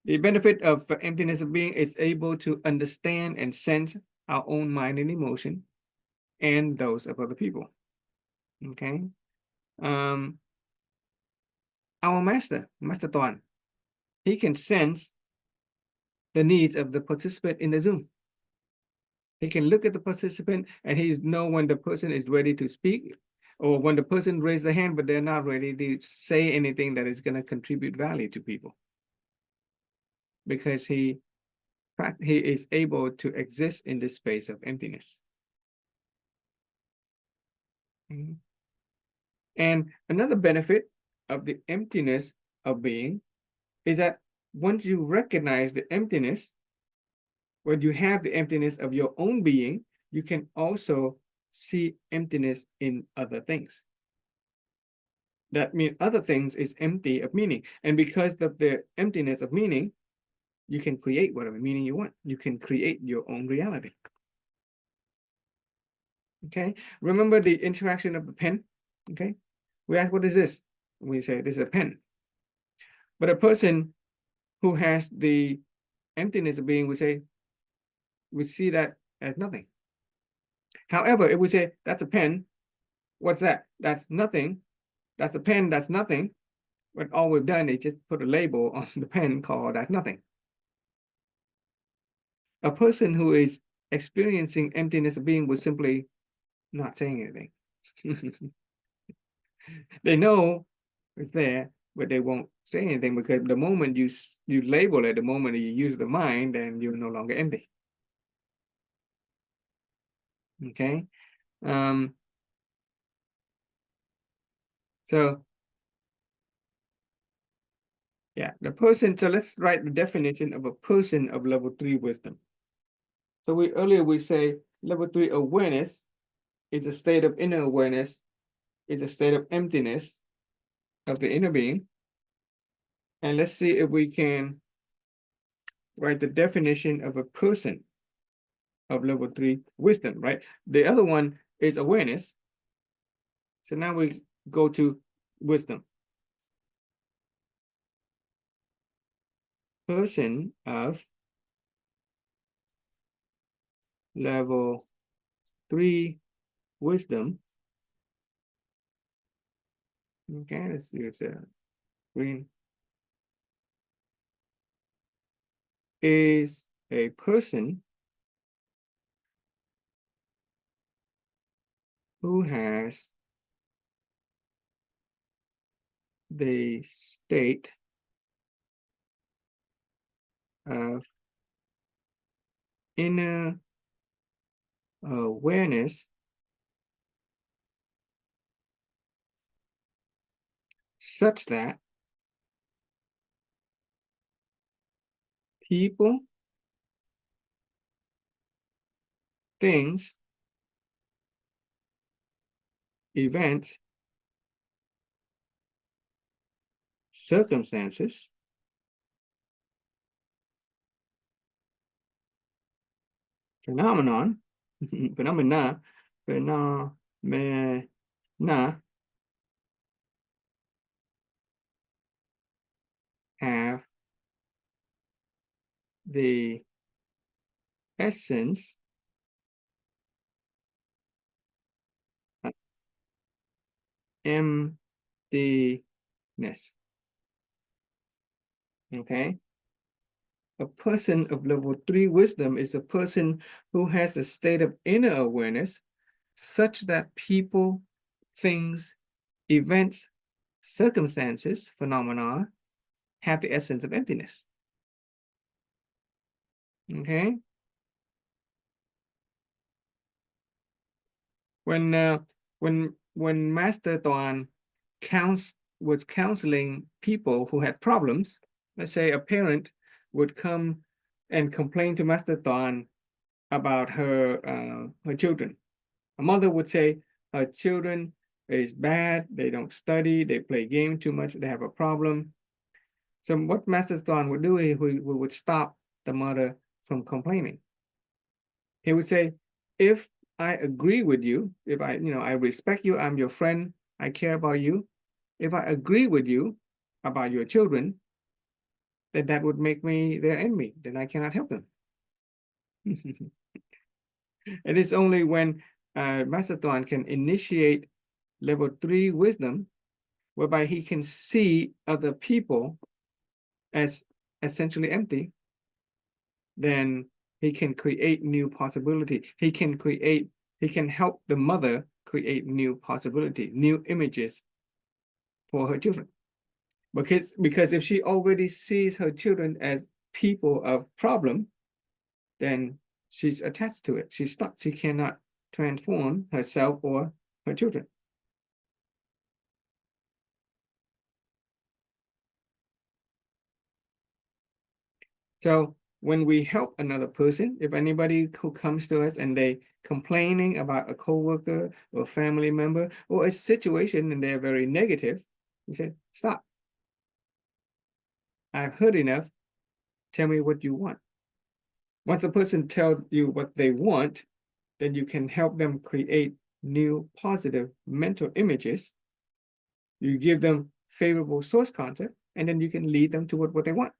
The benefit of emptiness of being is able to understand and sense our own mind and emotion and those of other people. Okay. Our master Tuan, he can sense the needs of the participant in the Zoom. He can look at the participant and he know when the person is ready to speak, or when the person raised their hand but they're not ready to say anything that is going to contribute value to people, because he is able to exist in this space of emptiness. And another benefit of the emptiness of being is that once you recognize the emptiness, when you have the emptiness of your own being, you can also see emptiness in other things. That means other things is empty of meaning. And because of the emptiness of meaning, you can create whatever meaning you want. You can create your own reality. Okay, remember the interaction of the pen? Okay, we ask, what is this? We say, this is a pen. But a person who has the emptiness of being would say, we see that as nothing. However, if we say, that's a pen, what's that? That's nothing. That's a pen, that's nothing. But all we've done is just put a label on the pen called that's nothing. A person who is experiencing emptiness of being would simply not saying anything. They know it's there, but they won't say anything, because the moment you label it, the moment you use the mind, then you're no longer empty. Okay. So yeah, the person. So let's write the definition of a person of level 3 wisdom. So earlier we say level 3 awareness is a state of inner awareness, is a state of emptiness of the inner being. And let's see if we can write the definition of a person of level 3 wisdom, right? The other one is awareness. So now we go to wisdom. Person of level 3 wisdom. Okay, let's see, it's green. Is a person who has the state of inner awareness such that people, things, events, circumstances, phenomena have the essence of emptiness. Okay. A person of level 3 wisdom is a person who has a state of inner awareness such that people, things, events, circumstances, phenomena have the essence of emptiness. Okay. When Master Tuan was counseling people who had problems, let's say a parent would come and complain to Master Tuan about her children. A mother would say her children is bad, they don't study, they play game too much, they have a problem. So what Master Tuan would do is we would stop the mother from complaining. He would say, if I agree with you, if I respect you, I'm your friend, I care about you. If I agree with you about your children, then that would make me their enemy. Then I cannot help them. It is only when Master Tuan can initiate level 3 wisdom, whereby he can see other people as essentially empty, then he can create new possibility. He can help the mother create new possibility, new images for her children. Because if she already sees her children as people of problem, then she's attached to it. She's stuck. She cannot transform herself or her children. So when we help another person, if anybody who comes to us and they complaining about a coworker or a family member or a situation and they're very negative, we say, stop. I've heard enough. Tell me what you want. Once a person tells you what they want, then you can help them create new positive mental images. You give them favorable source content, and then you can lead them toward what they want.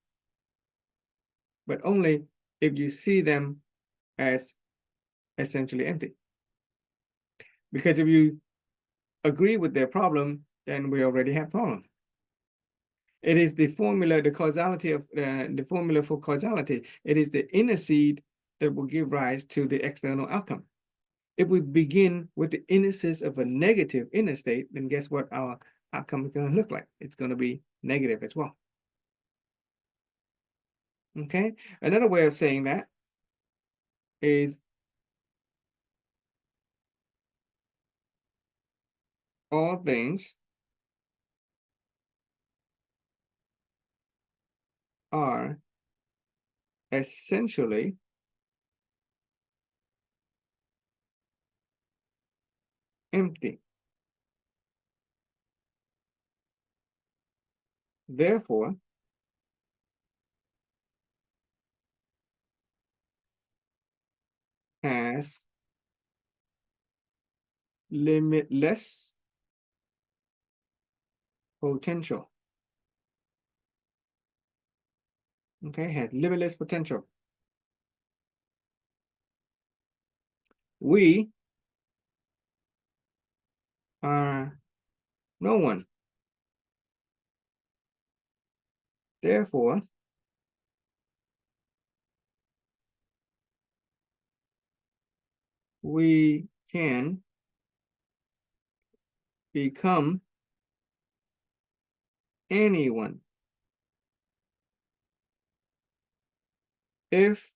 But only if you see them as essentially empty. Because if you agree with their problem, then we already have problem. It is the formula, the causality of the formula for causality. It is the inner seed that will give rise to the external outcome. If we begin with the innocence of a negative inner state, then guess what our outcome is going to look like? It's going to be negative as well. Okay, another way of saying that is all things are essentially empty. Therefore, has limitless potential. Okay, has limitless potential. We are no one. Therefore, we can become anyone if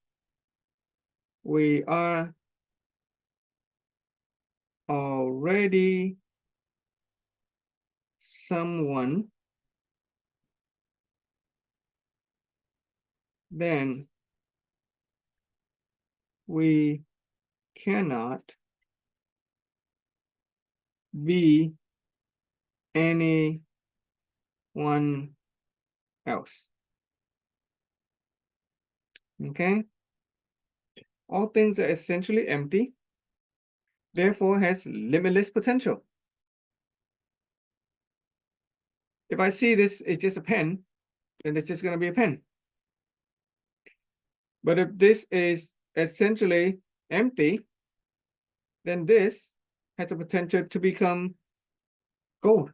we are already someone, then we cannot be anyone else. Okay? All things are essentially empty, therefore has limitless potential. If I see this is just a pen, then it's just going to be a pen. But if this is essentially empty, then this has the potential to become gold.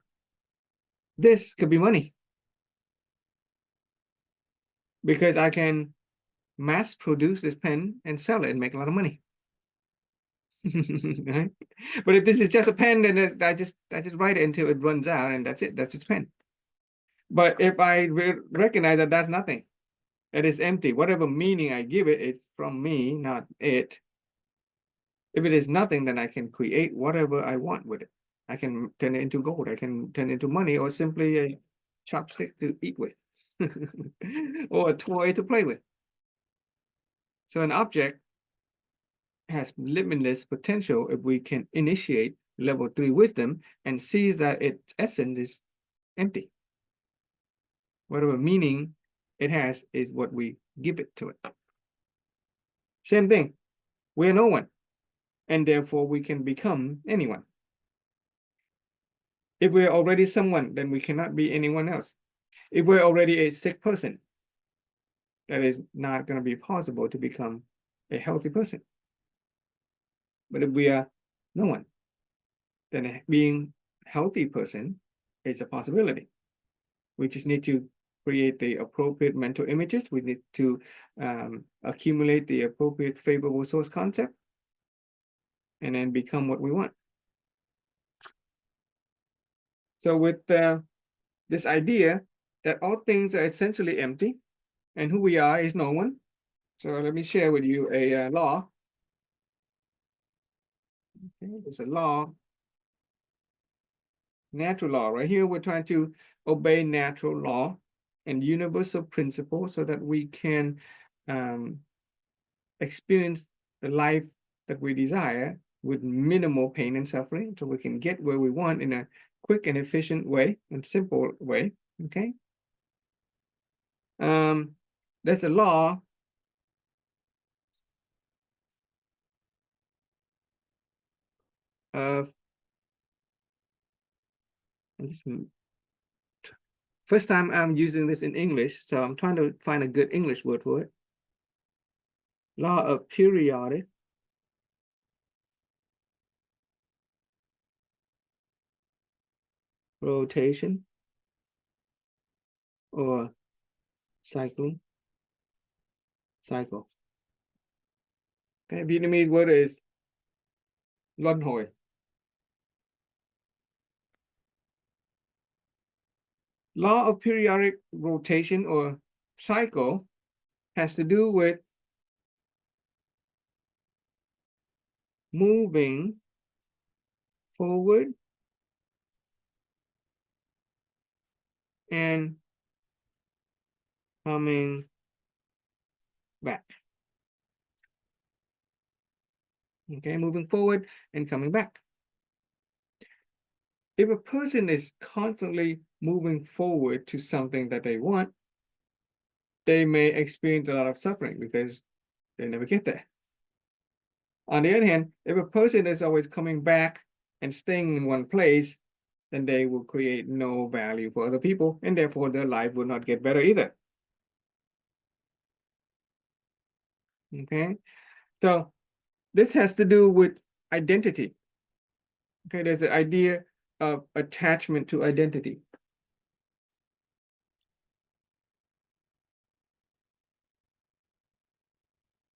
This could be money. Because I can mass produce this pen and sell it and make a lot of money. Right? But if this is just a pen, then I just write it until it runs out, and that's it. That's its pen. But if I recognize that that's nothing, it is empty. Whatever meaning I give it, it's from me, not it. If it is nothing, then I can create whatever I want with it. I can turn it into gold. I can turn it into money, or simply a chopstick to eat with, or a toy to play with. So an object has limitless potential if we can initiate level 3 wisdom and sees that its essence is empty. Whatever meaning it has is what we give it to it. Same thing. We're no one, and therefore we can become anyone. If we're already someone, then we cannot be anyone else. If we're already a sick person, that is not going to be possible to become a healthy person. But if we are no one, then being a healthy person is a possibility. We just need to create the appropriate mental images. We need to accumulate the appropriate favorable source concept, and then become what we want. So with this idea that all things are essentially empty and who we are is no one. So let me share with you a law. Okay, it's a law, natural law. Right here, we're trying to obey natural law and universal principle so that we can experience the life that we desire with minimal pain and suffering, so we can get where we want in a quick and efficient way and simple way. Okay. There's a law of first time I'm using this in English, so I'm trying to find a good English word for it. Law of periodic rotation or cycle. Okay, Vietnamese word is luân hồi. Law of periodic rotation or cycle has to do with moving forward and coming back. Okay, moving forward and coming back. If a person is constantly moving forward to something that they want, they may experience a lot of suffering because they never get there. On the other hand, if a person is always coming back and staying in one place, then they will create no value for other people, and therefore their life will not get better either. Okay, so this has to do with identity. Okay, there's an idea of attachment to identity.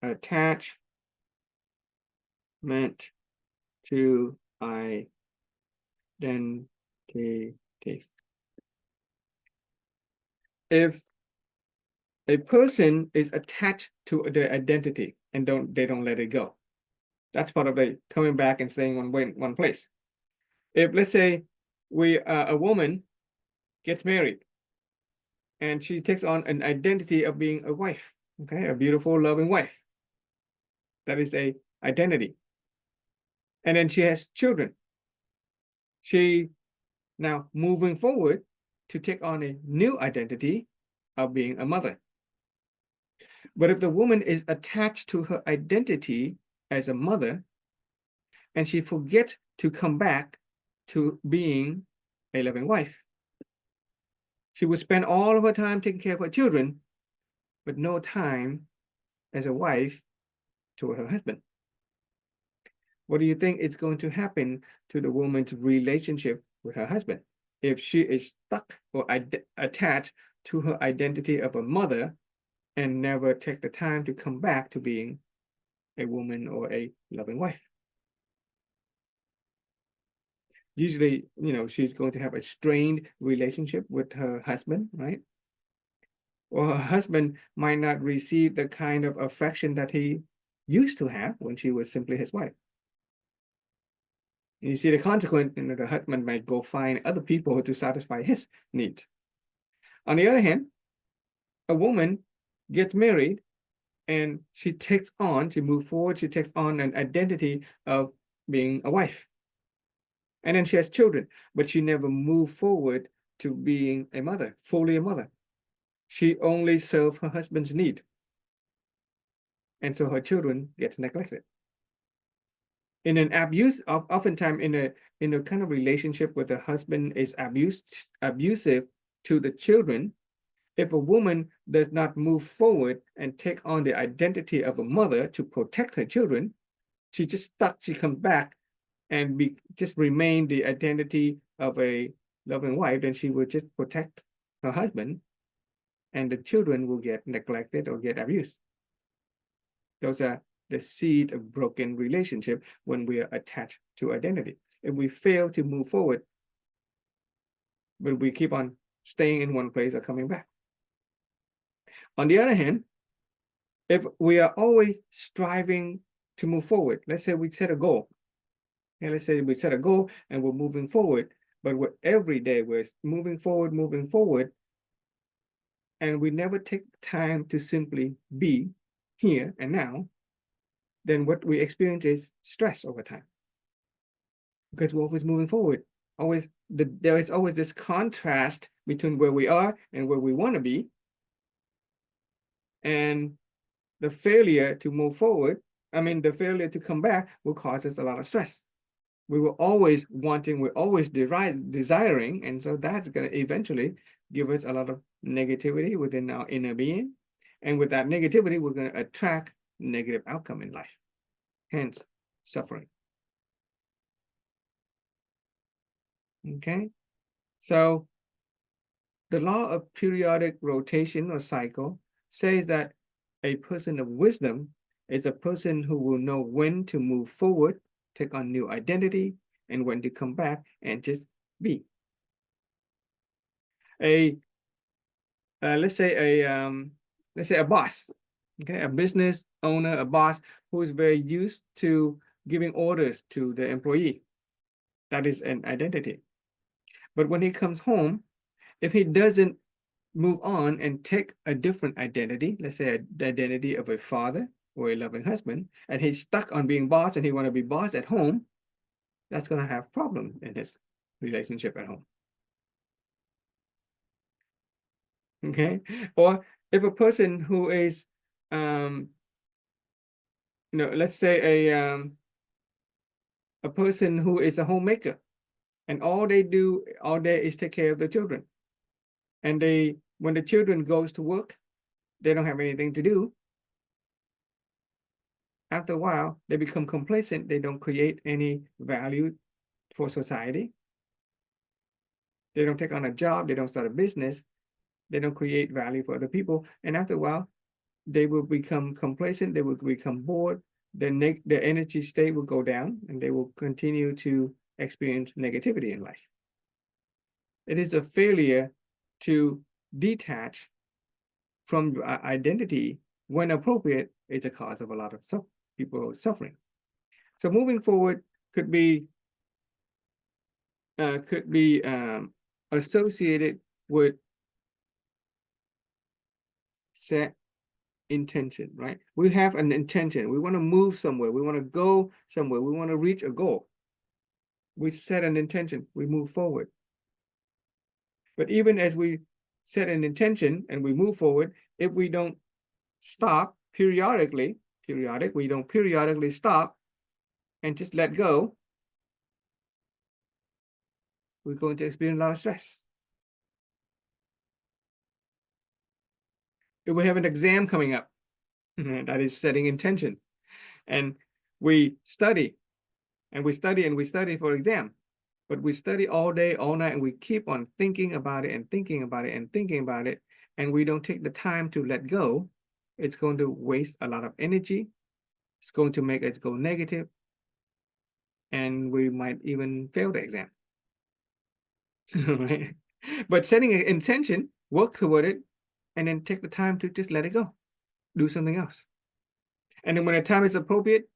Attachment to identity. If a person is attached to their identity and they don't let it go, that's part of the coming back and staying on one place. If let's say a woman gets married and she takes on an identity of being a wife, okay, a beautiful, loving wife, that is a identity. And then she has children. She now moving forward to take on a new identity of being a mother. But if the woman is attached to her identity as a mother, and she forgets to come back to being a loving wife, she would spend all of her time taking care of her children, but no time as a wife to her husband. What do you think is going to happen to the woman's relationship with her husband if she is stuck or attached to her identity of a mother and never take the time to come back to being a woman or a loving wife? Usually, she's going to have a strained relationship with her husband, right? Or her husband might not receive the kind of affection that he used to have when she was simply his wife. And you see the consequence, the husband might go find other people to satisfy his needs. On the other hand, a woman gets married and she moves forward, she takes on an identity of being a wife. And then she has children, but she never moved forward to being a mother, fully a mother. She only served her husband's need. And so her children get neglected. In an abuse, oftentimes in a kind of relationship where the husband is abusive to the children, if a woman does not move forward and take on the identity of a mother to protect her children, she just stuck, she comes back and just remain the identity of a loving wife, then she will just protect her husband, and the children will get neglected or get abused. Those are the seed of broken relationship when we are attached to identity. If we fail to move forward, but we keep on staying in one place or coming back. On the other hand, if we are always striving to move forward, let's say we set a goal, and let's say we set a goal and we're moving forward, but every day we're moving forward, and we never take time to simply be here and now, then what we experience is stress over time. Because we're always moving forward. There is always this contrast between where we are and where we want to be. And the failure to move forward, the failure to come back will cause us a lot of stress. We're always desiring, and so that's going to eventually give us a lot of negativity within our inner being. And with that negativity, we're going to attract negative outcome in life, hence suffering. Okay, so the law of periodic rotation or cycle says that a person of wisdom is a person who will know when to move forward, take on new identity, and when to come back and just be. Let's say a boss, okay, a business owner, a boss who is very used to giving orders to the employee. That is an identity. But when he comes home, if he doesn't move on and take a different identity, let's say the identity of a father or a loving husband, and he's stuck on being boss and he want to be boss at home, that's going to have problems in his relationship at home. Okay, or if a person who is, let's say a person who is a homemaker, and all they do all day is take care of the children, and when the children goes to work, they don't have anything to do. After a while, they become complacent. They don't create any value for society. They don't take on a job. They don't start a business. They don't create value for other people. And after a while, they will become complacent. They will become bored. Their energy state will go down, and they will continue to experience negativity in life. It is a failure to detach from your identity when appropriate is a cause of a lot of people suffering. So moving forward could be associated with set intention, right? We have an intention. We want to move somewhere. We want to go somewhere. We want to reach a goal. We set an intention. We move forward. But even as we set an intention and we move forward, if we don't stop we don't periodically stop and just let go, we're going to experience a lot of stress. If we have an exam coming up, that is setting intention, and we study and we study and we study for exam, but we study all day, all night, and we keep on thinking about it and thinking about it and thinking about it, and we don't take the time to let go, it's going to waste a lot of energy. It's going to make us go negative, and we might even fail the exam. Right? But setting an intention, work toward it, and then take the time to just let it go. Do something else. And then when the time is appropriate,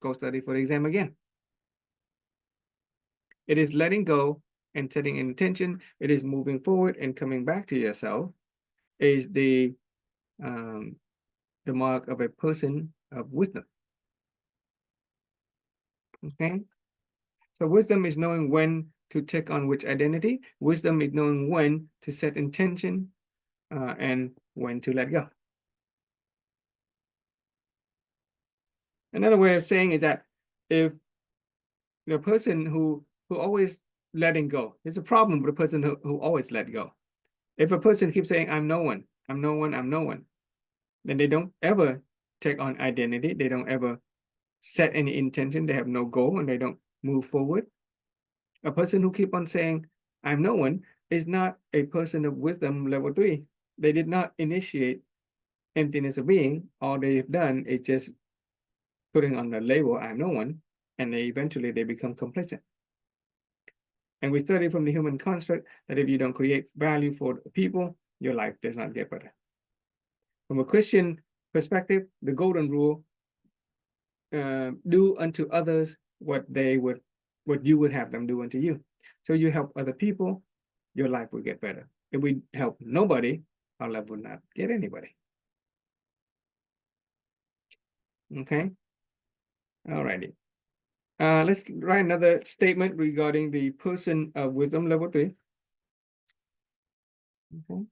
go study for the exam again. It is letting go and setting an intention. It is moving forward and coming back to yourself is the mark of a person of wisdom. Okay? So wisdom is knowing when to take on which identity. Wisdom is knowing when to set intention and when to let go. Another way of saying is that if the person who always letting go. There's a problem with a person who always let go. If a person keeps saying, I'm no one, I'm no one, I'm no one, then they don't ever take on identity. They don't ever set any intention. They have no goal and they don't move forward. A person who keep on saying, I'm no one, is not a person of wisdom level 3. They did not initiate emptiness of being. All they've done is just putting on the label, I'm no one, and eventually they become complacent. And we study from the human construct that if you don't create value for people, your life does not get better. From a Christian perspective, the golden rule, do unto others what you would have them do unto you. So you help other people, your life will get better. If we help nobody, our life will not get anybody. Okay. All righty. Let's write another statement regarding the person of wisdom level 3. Okay.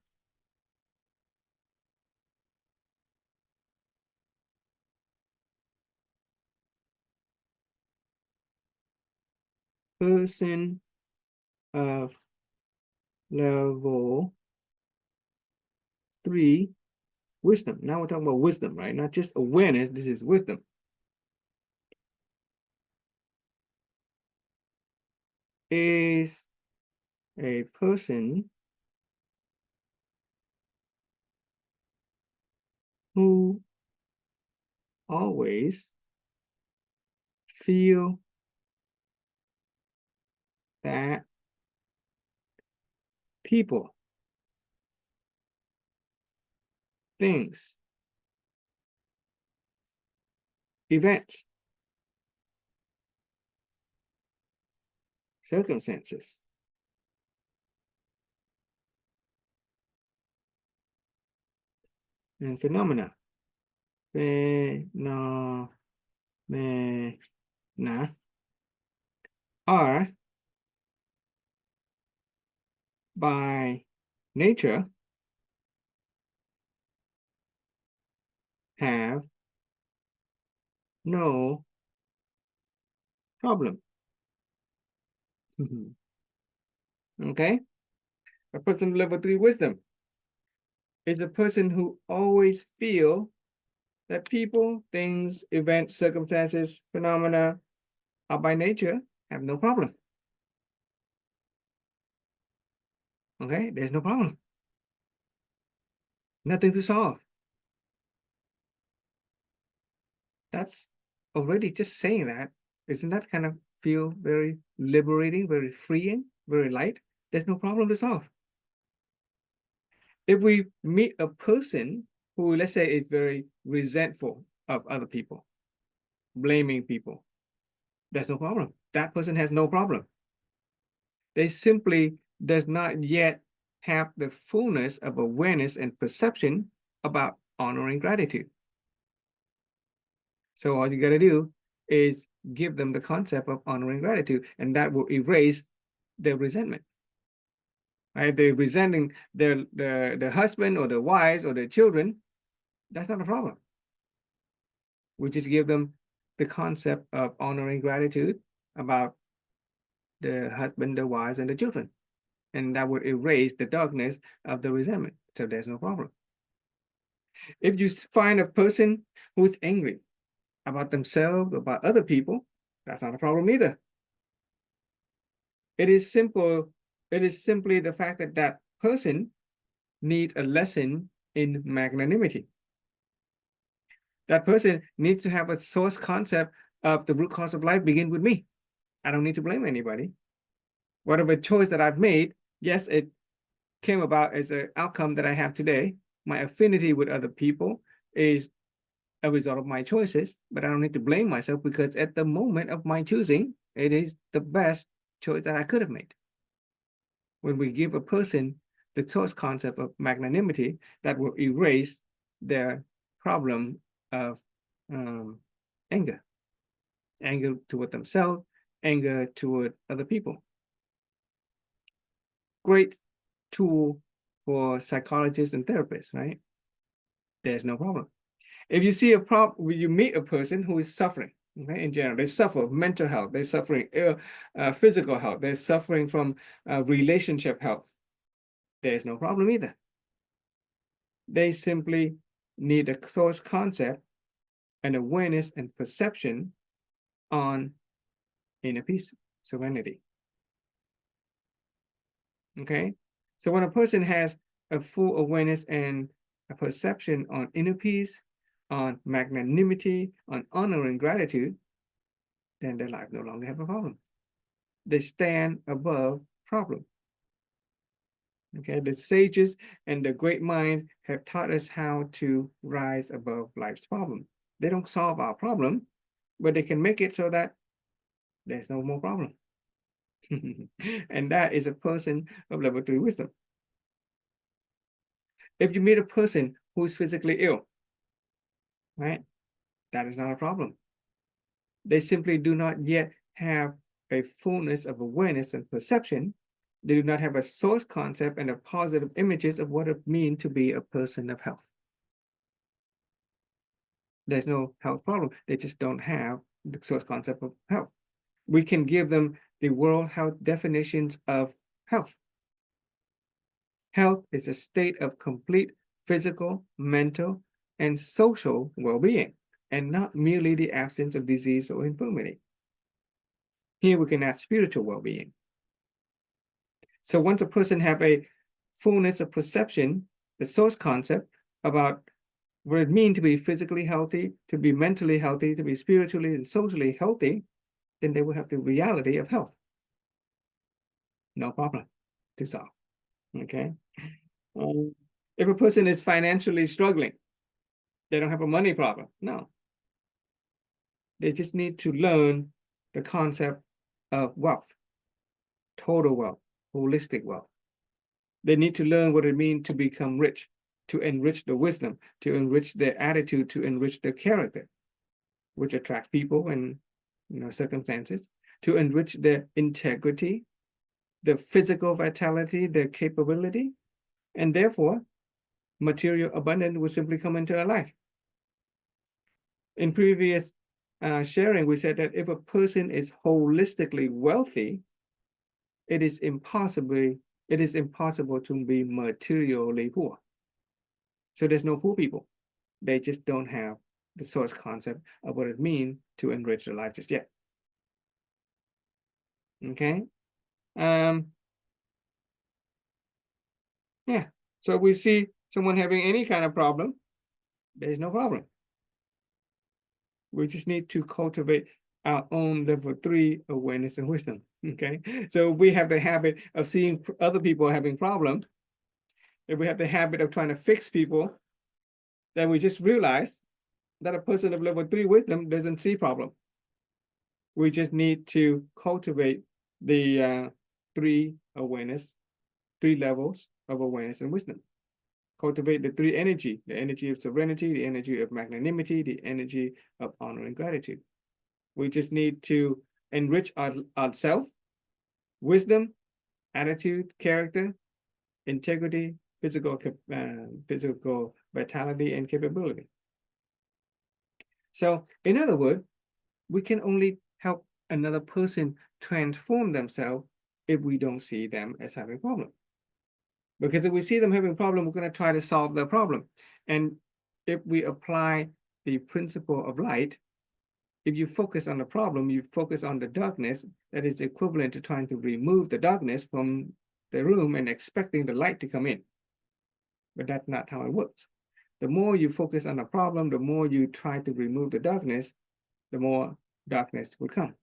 Person of level 3 wisdom. Now we're talking about wisdom, right? Not just awareness. This is wisdom. Is a person who always feel that people, things, events, circumstances, and phenomena. Phenomena are by nature have no problem. Okay? A person with level 3 wisdom is a person who always feel that people, things, events, circumstances, phenomena are by nature have no problem. Okay? There's no problem. Nothing to solve. That's already just saying that. Isn't that kind of feel very liberating, very freeing, very light? There's no problem to solve. If we meet a person who, let's say, is very resentful of other people, blaming people, there's no problem. That person has no problem. They simply does not yet have the fullness of awareness and perception about honoring gratitude. So all you got to do is give them the concept of honoring gratitude, and that will erase their resentment. Right? They're resenting their husband or their wives or their children. That's not a problem. We just give them the concept of honoring gratitude about the husband, the wives, and the children. And that would erase the darkness of the resentment. So there's no problem. If you find a person who's angry about themselves, about other people, that's not a problem either. It is simple. It is simply the fact that that person needs a lesson in magnanimity. That person needs to have a source concept of the root cause of life begin with me. I don't need to blame anybody. Whatever choice that I've made, yes, it came about as an outcome that I have today. My affinity with other people is a result of my choices, but I don't need to blame myself because at the moment of my choosing, it is the best choice that I could have made. When we give a person the source concept of magnanimity, that will erase their problem of anger toward themselves, anger toward other people. Great tool for psychologists and therapists, right? There's no problem. If you see a problem, when you meet a person who is suffering, Okay, in general, they suffer mental health, they're suffering physical health, they're suffering from relationship health. There's no problem either. They simply need a source concept and awareness and perception on inner peace, serenity. Okay, so when a person has a full awareness and a perception on inner peace, on magnanimity, on honor and gratitude, then their life no longer have a problem. They stand above problem. Okay, the sages and the great minds have taught us how to rise above life's problem. They don't solve our problem, but they can make it so that there's no more problem. And that is a person of level 3 wisdom. If you meet a person who is physically ill, right, that is not a problem. They simply do not yet have a fullness of awareness and perception. They do not have a source concept and a positive images of what it means to be a person of health. There's no health problem. They just don't have the source concept of health. We can give them the World Health definitions of health. Health is a state of complete physical, mental, and social well-being, and not merely the absence of disease or infirmity. Here we can add spiritual well-being. So once a person have a fullness of perception, the source concept about what it means to be physically healthy, to be mentally healthy, to be spiritually and socially healthy, then they will have the reality of health. No problem to solve. Okay. If a person is financially struggling, they don't have a money problem. No. They just need to learn the concept of wealth, total wealth, holistic wealth. They need to learn what it means to become rich, to enrich the wisdom, to enrich their attitude, to enrich their character, which attracts people and circumstances, to enrich their integrity, their physical vitality, their capability, and therefore material abundance will simply come into our life. In previous sharing, we said that if a person is holistically wealthy, it is impossible to be materially poor. So there's no poor people. They just don't have the source concept of what it means to enrich their life just yet. Okay. Yeah. So we see someone having any kind of problem, there's no problem. We just need to cultivate our own level 3 awareness and wisdom. Okay. So we have the habit of seeing other people having problems. If we have the habit of trying to fix people, then we just realize that a person of level 3 wisdom doesn't see problem. We just need to cultivate the 3 levels of awareness and wisdom. Cultivate the 3 energy, the energy of serenity, the energy of magnanimity, the energy of honor and gratitude. We just need to enrich ourselves, wisdom, attitude, character, integrity, physical vitality, and capability. So in other words, we can only help another person transform themselves if we don't see them as having a problem. Because if we see them having a problem, we're going to try to solve the problem. And if we apply the principle of light, if you focus on the problem, you focus on the darkness, that is equivalent to trying to remove the darkness from the room and expecting the light to come in. But that's not how it works. The more you focus on the problem, the more you try to remove the darkness, the more darkness will come.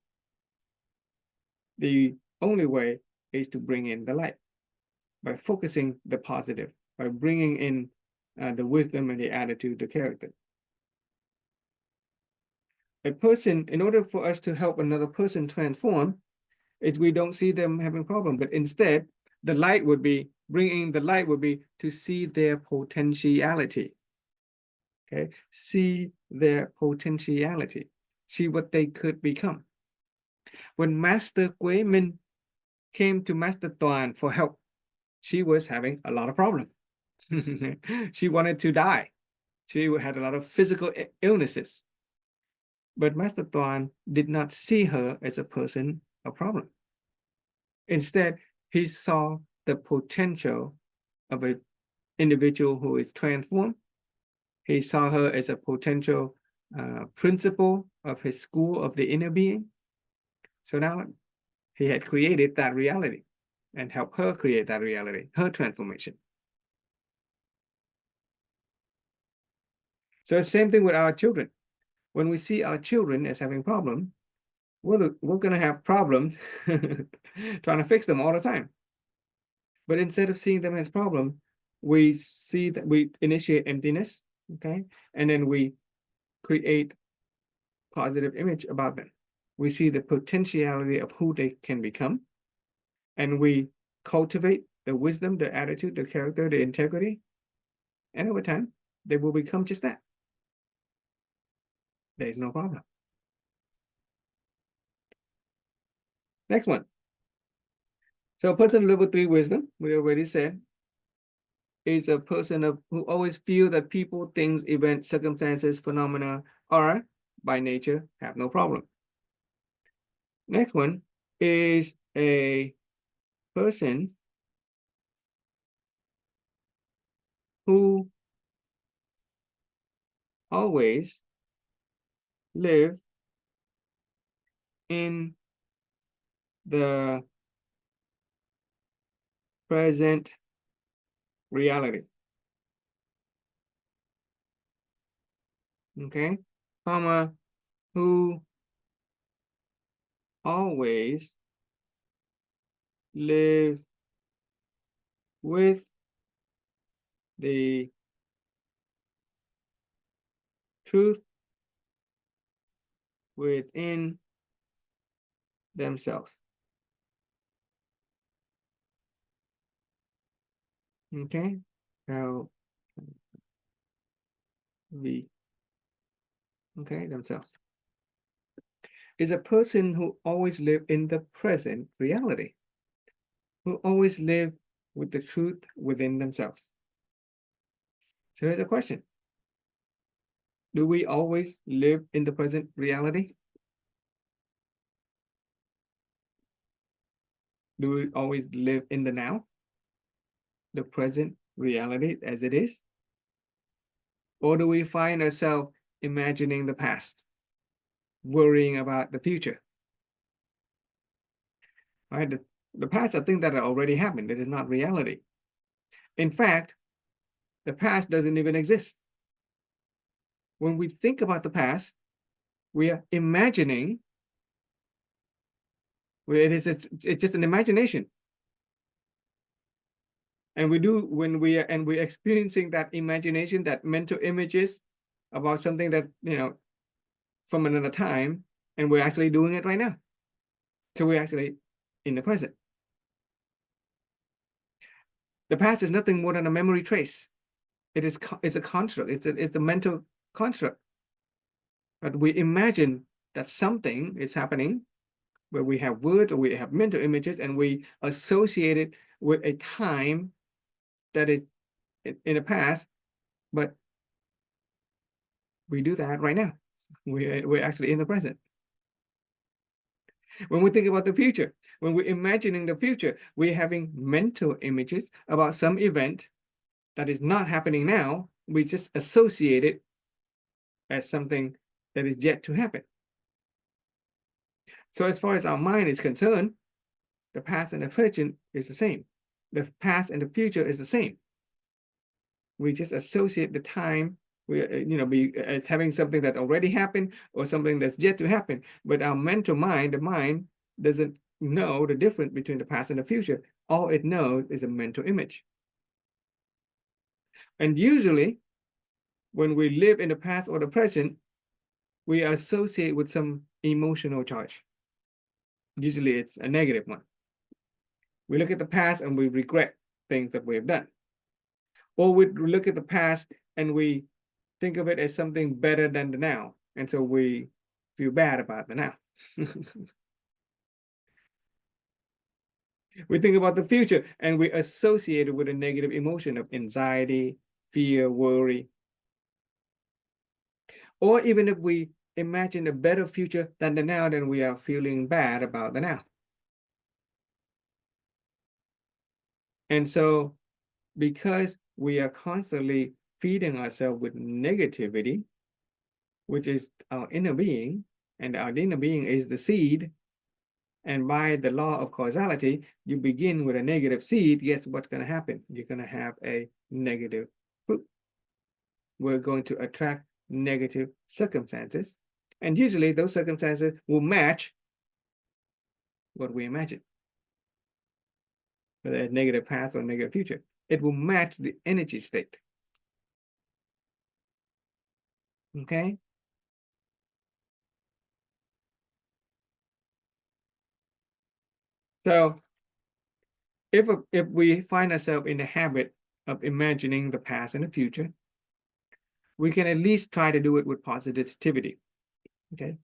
The only way is to bring in the light by focusing the positive, by bringing in the wisdom and the attitude, the character. A person, in order for us to help another person transform, is we don't see them having a problem, but instead, the light would be, bringing the light would be to see their potentiality. Okay, see their potentiality, see what they could become. When Master Quế Minh came to Master Tuan for help, she was having a lot of problems. She wanted to die. She had a lot of physical illnesses. But Master Tuan did not see her as a person of problem. Instead, he saw the potential of an individual who is transformed. He saw her as a potential principle of his school of the inner being. So now he had created that reality and helped her create that reality, her transformation. So it's the same thing with our children. When we see our children as having problems, we're going to have problems trying to fix them all the time. But instead of seeing them as problems, we see that we initiate emptiness, okay? And then we create positive image about them. We see the potentiality of who they can become, and we cultivate the wisdom, the attitude, the character, the integrity, and over time, they will become just that. There's no problem. Next one. So a person level 3 wisdom, we already said, is a person who always feel that people, things, events, circumstances, phenomena are, by nature, have no problem. Next one is a person who always live in the present reality. Okay, comma, who always live with the truth within themselves. Okay, now okay, themselves is a person who always live in the present reality, who always live with the truth within themselves. So here's a question. Do we always live in the present reality? Do we always live in the now? The present reality as it is? Or do we find ourselves imagining the past, worrying about the future? Right? The past are things that are already happened. It is not reality. In fact, the past doesn't even exist. When we think about the past, we are imagining. It's just an imagination. And when we're experiencing that imagination, that mental images about something that, from another time, and we're actually doing it right now. So we're actually in the present. The past is nothing more than a memory trace. It's a construct. It's a mental construct. But we imagine that something is happening where we have words or we have mental images, and we associate it with a time that is in the past, but we do that right now. We're actually in the present. When we think about the future, when we're imagining the future, we're having mental images about some event that is not happening now. We just associate it as something that is yet to happen. So as far as our mind is concerned, the past and the present is the same. The past and the future is the same. We just associate the time as having something that already happened or something that's yet to happen. But our mental mind, the mind, doesn't know the difference between the past and the future. All it knows is a mental image. And usually, when we live in the past or the present, we associate with some emotional charge. Usually it's a negative one. We look at the past and we regret things that we have done. Or we look at the past and we think of it as something better than the now. And so we feel bad about the now. We think about the future and we associate it with a negative emotion of anxiety, fear, worry. Or even if we imagine a better future than the now, then we are feeling bad about the now. And so because we are constantly feeding ourselves with negativity, which is our inner being, and our inner being is the seed, and by the law of causality, you begin with a negative seed, guess what's going to happen? You're going to have a negative fruit. We're going to attract negative circumstances, and usually those circumstances will match what we imagine, whether a negative past or negative future. It will match the energy state. Okay? So if we find ourselves in the habit of imagining the past and the future, we can at least try to do it with positivity. Okay?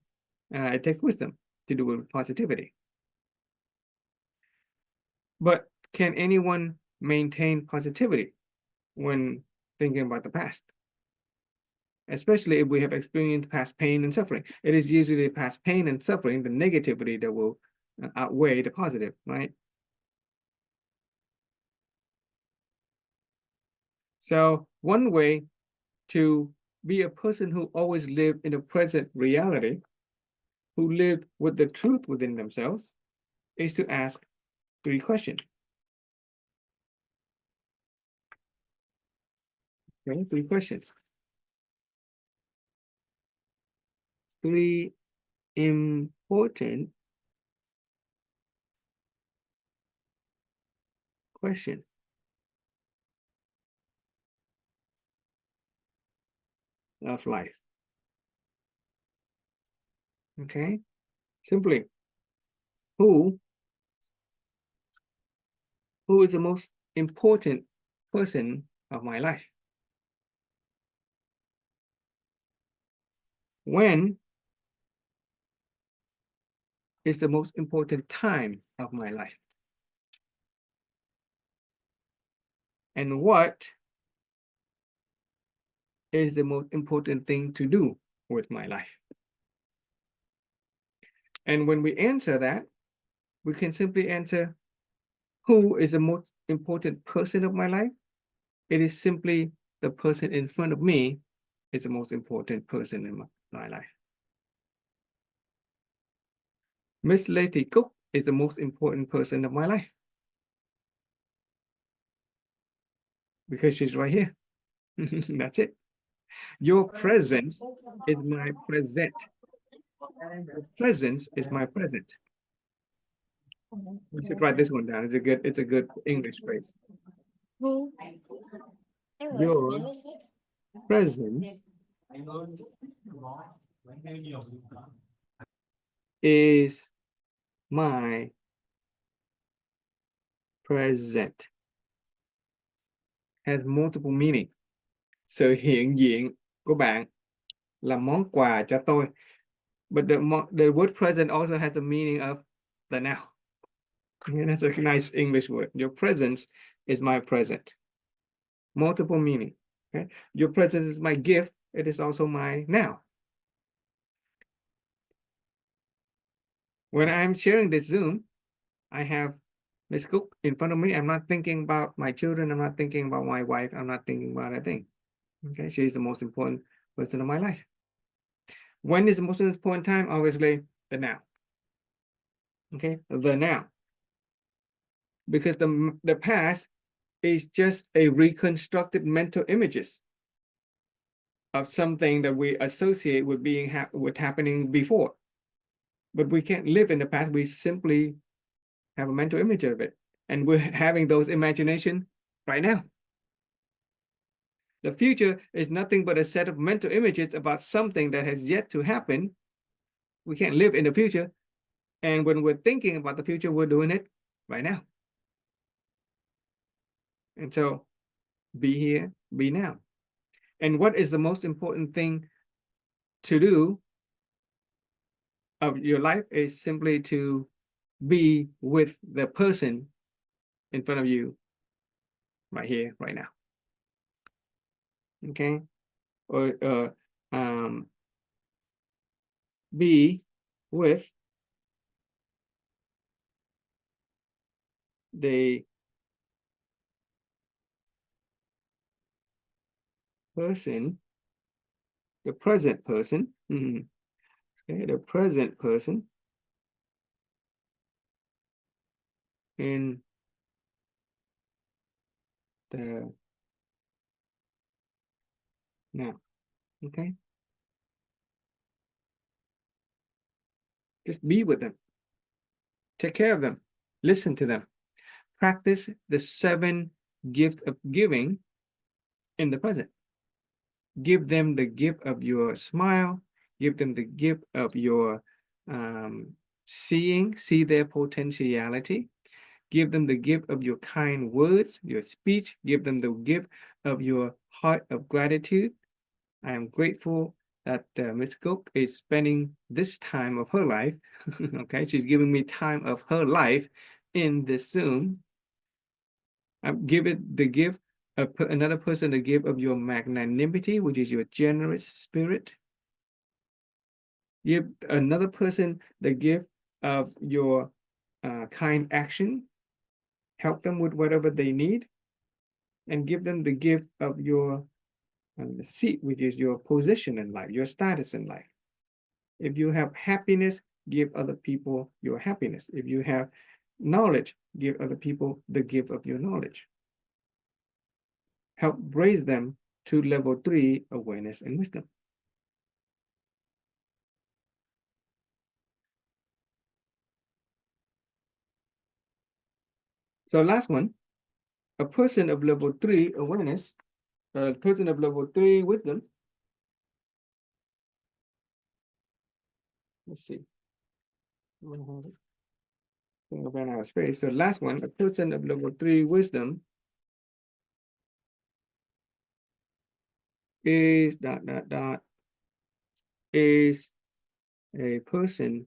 It takes wisdom to do it with positivity. But can anyone maintain positivity when thinking about the past? Especially if we have experienced past pain and suffering. It is usually past pain and suffering, the negativity, that will outweigh the positive, right? So one way to be a person who always lived in the present reality, who lived with the truth within themselves, is to ask 3 questions. Okay, 3 questions. 3 important questions of life. Okay, simply, who is the most important person of my life? When is the most important time of my life? And what is the most important thing to do with my life? And when we answer that, we can simply answer, who is the most important person of my life? It is simply the person in front of me is the most important person in my life. Miss Lady Cook is the most important person of my life because she's right here. That's it. Your presence is my present. Your presence is my present. We should write this one down. It's a good English phrase. Your presence is my present. Has multiple meaning. Sự hiện diện của bạn là món quà cho tôi. But the word present also has the meaning of the now. Yeah, that's a nice English word. Your presence is my present. Multiple meaning. Okay? Your presence is my gift. It is also my now. When I'm sharing this Zoom, I have Miss Cook in front of me. I'm not thinking about my children. I'm not thinking about my wife. I'm not thinking about anything. Okay, she's the most important person of my life. When is the most important time? Obviously, the now. Okay, the now. Because the past is just a reconstructed mental images of something that we associate with being with happening before. But we can't live in the past. We simply have a mental image of it. And we're having those imagination right now. The future is nothing but a set of mental images about something that has yet to happen. We can't live in the future. And when we're thinking about the future, we're doing it right now. And so be here, be now. And what is the most important thing to do of your life is simply to be with the person in front of you right here, right now. Okay? Or be with the person, the present person, okay, the present person in the now. Okay, just be with them, take care of them, listen to them, practice the 7 gifts of giving in the present. Give them the gift of your smile, give them the gift of your see their potentiality, give them the gift of your kind words, your speech, give them the gift of your heart of gratitude. I am grateful that Ms. Cook is spending this time of her life. Okay, she's giving me time of her life in this Zoom. Give it the gift of another person the gift of your magnanimity, which is your generous spirit. Give another person the gift of your kind action. Help them with whatever they need, and give them the gift of your seat, which is your position in life, your status in life. If you have happiness, give other people your happiness. If you have knowledge, give other people the gift of your knowledge. Help raise them to level 3 awareness and wisdom. So last one, a person of level 3 awareness, a person of level 3 wisdom. Let's see. I ran out of space. So last one, a person of level 3 wisdom is ... is a person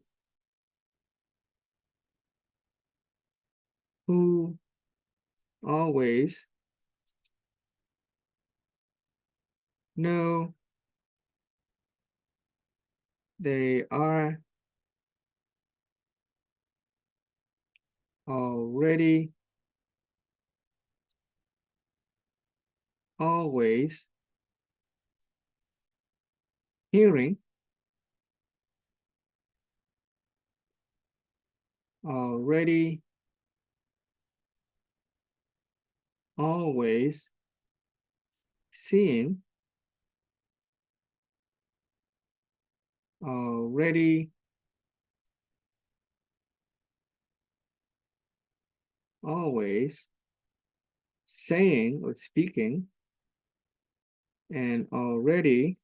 who always know they are already always hearing, already always seeing, already always saying or speaking, and already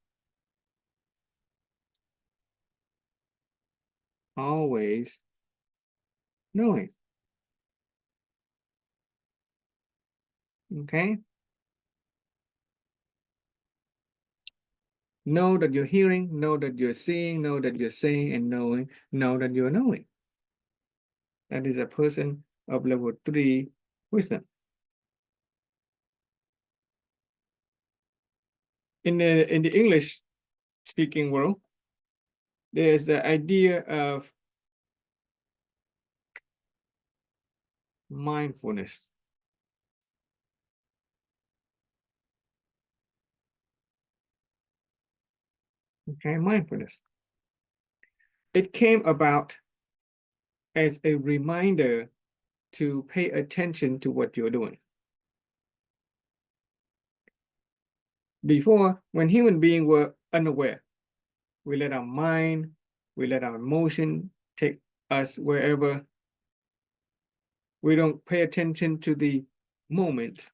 always knowing. Okay? Know that you're hearing, know that you're seeing, know that you're saying, and knowing, know that you're knowing. That is a person of level 3 wisdom. In the English speaking world, there's the idea of mindfulness. Okay, mindfulness. It came about as a reminder to pay attention to what you're doing. Before, when human beings were unaware, we let our mind, we let our emotion take us wherever. We don't pay attention to the moment.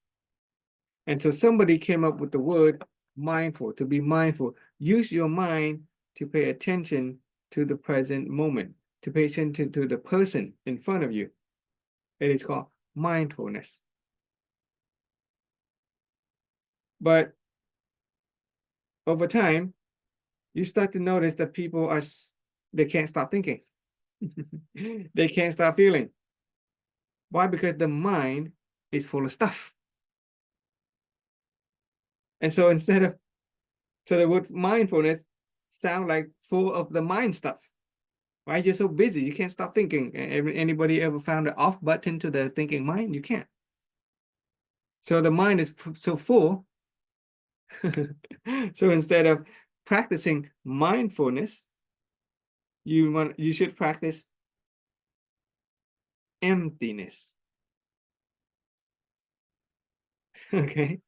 And so somebody came up with the word mindful, to be mindful. Use your mind to pay attention to the present moment, to pay attention to the person in front of you. It is called mindfulness. But over time, you start to notice that people are, they can't stop thinking. They can't stop feeling. Why? Because the mind is full of stuff. And so instead of, so the word mindfulness sound like full of the mind stuff, right? You're so busy, you can't stop thinking. Anybody ever found an off button to the thinking mind? You can't. So the mind is so full. So instead of practicing mindfulness, you should practice emptiness. Okay.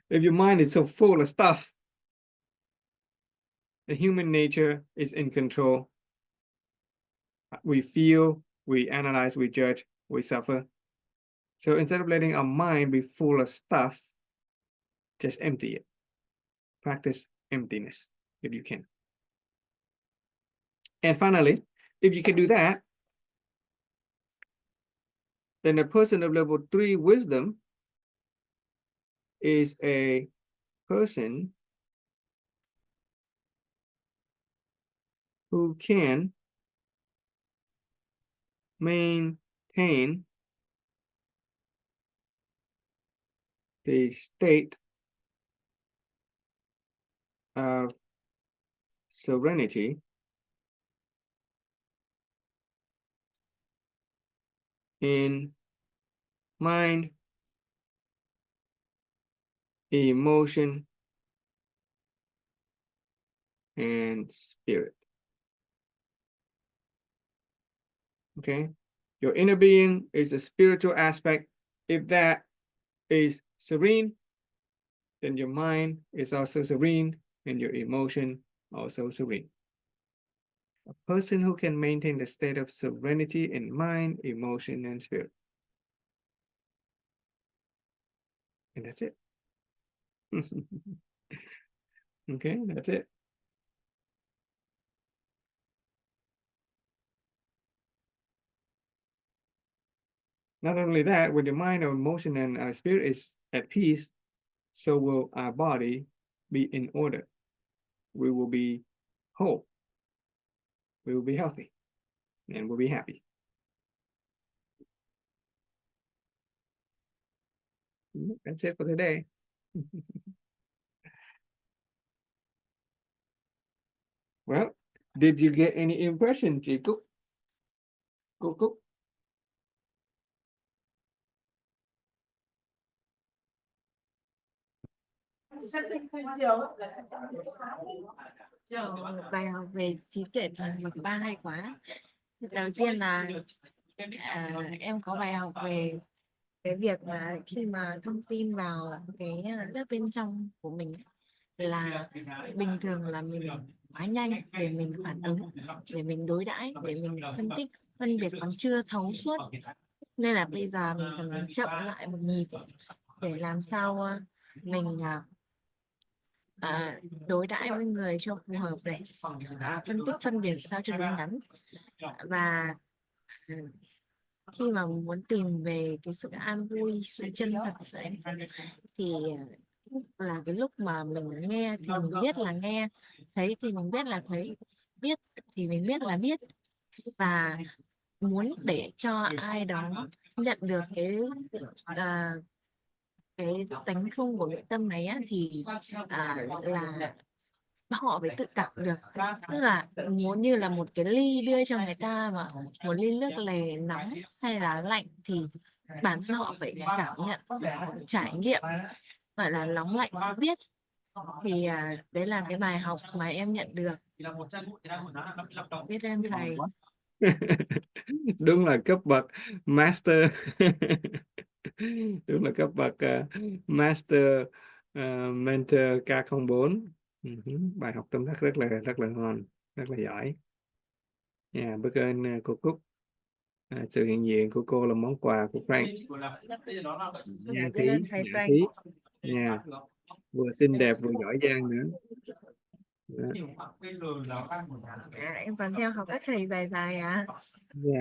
If your mind is so full of stuff, the human nature is in control. We feel, we analyze, we judge, we suffer. So instead of letting our mind be full of stuff, just empty it. Practice emptiness if you can. And finally, if you can do that, then a person of level 3 wisdom is a person who can maintain the state of serenity in mind, emotion, and spirit. Okay, your inner being is a spiritual aspect. If that is serene, then your mind is also serene and your emotion also serene. A person who can maintain the state of serenity in mind, emotion, and spirit. And that's it. Okay, that's it. Not only that, when your mind or emotion and our spirit is at peace, so will our body be in order. We will be whole. We will be healthy and we'll be happy. That's it for today. Well, did you get any impression, Jacob? Cook. Bài học về trí tuệ bậc 3 hay quá. Đầu tiên là em có bài học về cái việc mà khi mà thông tin vào cái lớp bên trong của mình là bình thường là mình quá nhanh để mình phản ứng, để mình đối đãi, để mình phân tích, phân biệt còn chưa thấu suốt. Nên là bây giờ mình cần phải chậm lại một nhịp để làm sao mình đối đãi với người cho phù hợp, để phân tích phân biệt sao cho đúng đắn. Và khi mà muốn tìm về cái sự an vui, sự chân thật, sự hạnh phúc thì là cái lúc mà mình nghe thì mình biết là nghe, thấy thì mình biết là thấy, biết thì mình biết là biết. Và muốn để cho ai đó nhận được cái tánh không của nội tâm này á, thì là họ phải tự cảm được. Tức là muốn như là một cái ly đưa cho người ta, mà một ly nước lè nóng hay là lạnh thì bản thân họ phải cảm nhận, trải nghiệm, gọi là nóng lạnh biết. Thì đấy là cái bài học mà em nhận được. Biết ơn thầy. Đúng là cấp bậc master. Đúng là cấp bậc master mentor K04. Bài học tâm đắc rất là ngon, rất là giỏi. Biết ơn cô Cúc. Sự hiện diện của cô là món quà của Frank. Biết ơn thầy Frank. Vừa xinh đẹp vừa giỏi giang nữa. Em vẫn theo học các thầy dài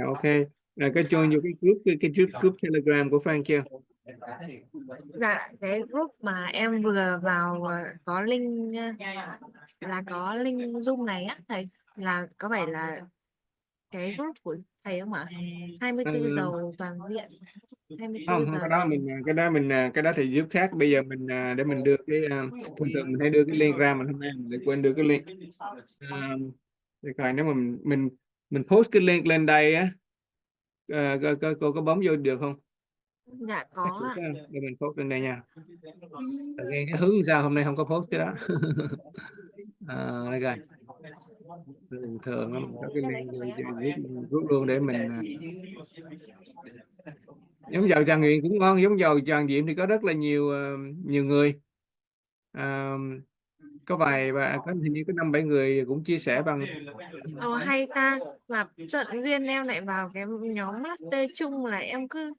Ok. Có join vô cái group Telegram của Frank chưa? Dạ, cái group mà em vừa vào có link, là có link Zoom này á thầy, là có phải là cái group của thầy không ạ? 24 giờ toàn diện, 24 Không giờ cái đó thì cái đó thì giúp khác. Bây giờ mình để mình đưa cái thường thường mình hay đưa cái link ra, mà hôm nay mình lại quên đưa cái link. Để coi nếu mà mình post cái link lên đây á, cô có bấm vô được không? dạ Chắc có được ạ. á. Để mình post lên đây nha. Tại cái hướng sao hôm nay không có post cái đó. Đây coi, thường thường á, mình có cái link group luôn để mình giống dầu tràng Nguyện cũng ngon, giống dầu tràng Diệm thì có rất là nhiều người. À, có hình như có 5-7 người cũng chia sẻ bằng. Ồ hay ta, mà tận duyên em lại vào cái nhóm master chung là em cứ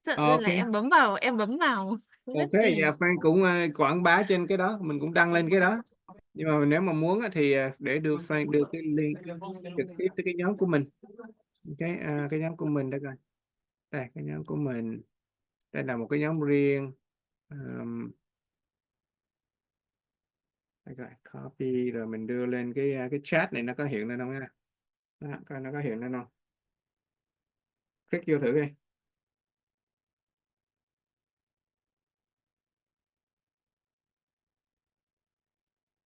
tận duyên Ok, là em bấm vào không biết ok, gì. dạ Phan cũng quảng bá trên cái đó, mình cũng đăng lên cái đó. Nhưng mà nếu mà muốn á, thì để đưa Phan đưa cái link trực tiếp tới cái nhóm của mình. Cái nhóm của mình đây coi, đây cái nhóm của mình, đây là một cái nhóm riêng. Đây coi, copy rồi mình đưa lên cái chat này, nó có hiện lên không nha? Đó, coi nó có hiện lên không? Click vô thử đi.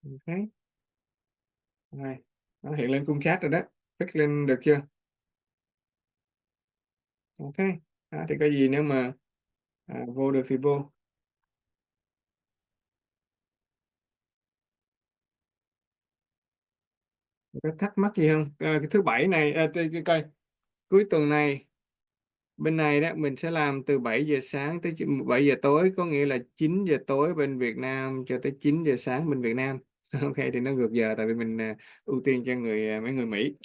Ok, đây, nó hiện lên khung chat rồi đó. Click lên được chưa? Ok, đó, thì có gì nếu mà vô được thì vô. Có thắc mắc gì không? Cái thứ bảy này, coi cuối tuần này bên này đó mình sẽ làm từ 7 giờ sáng tới 7 giờ tối, có nghĩa là 9 giờ tối bên Việt Nam cho tới 9 giờ sáng bên Việt Nam. Ok, thì nó ngược giờ tại vì mình ưu tiên cho mấy người Mỹ.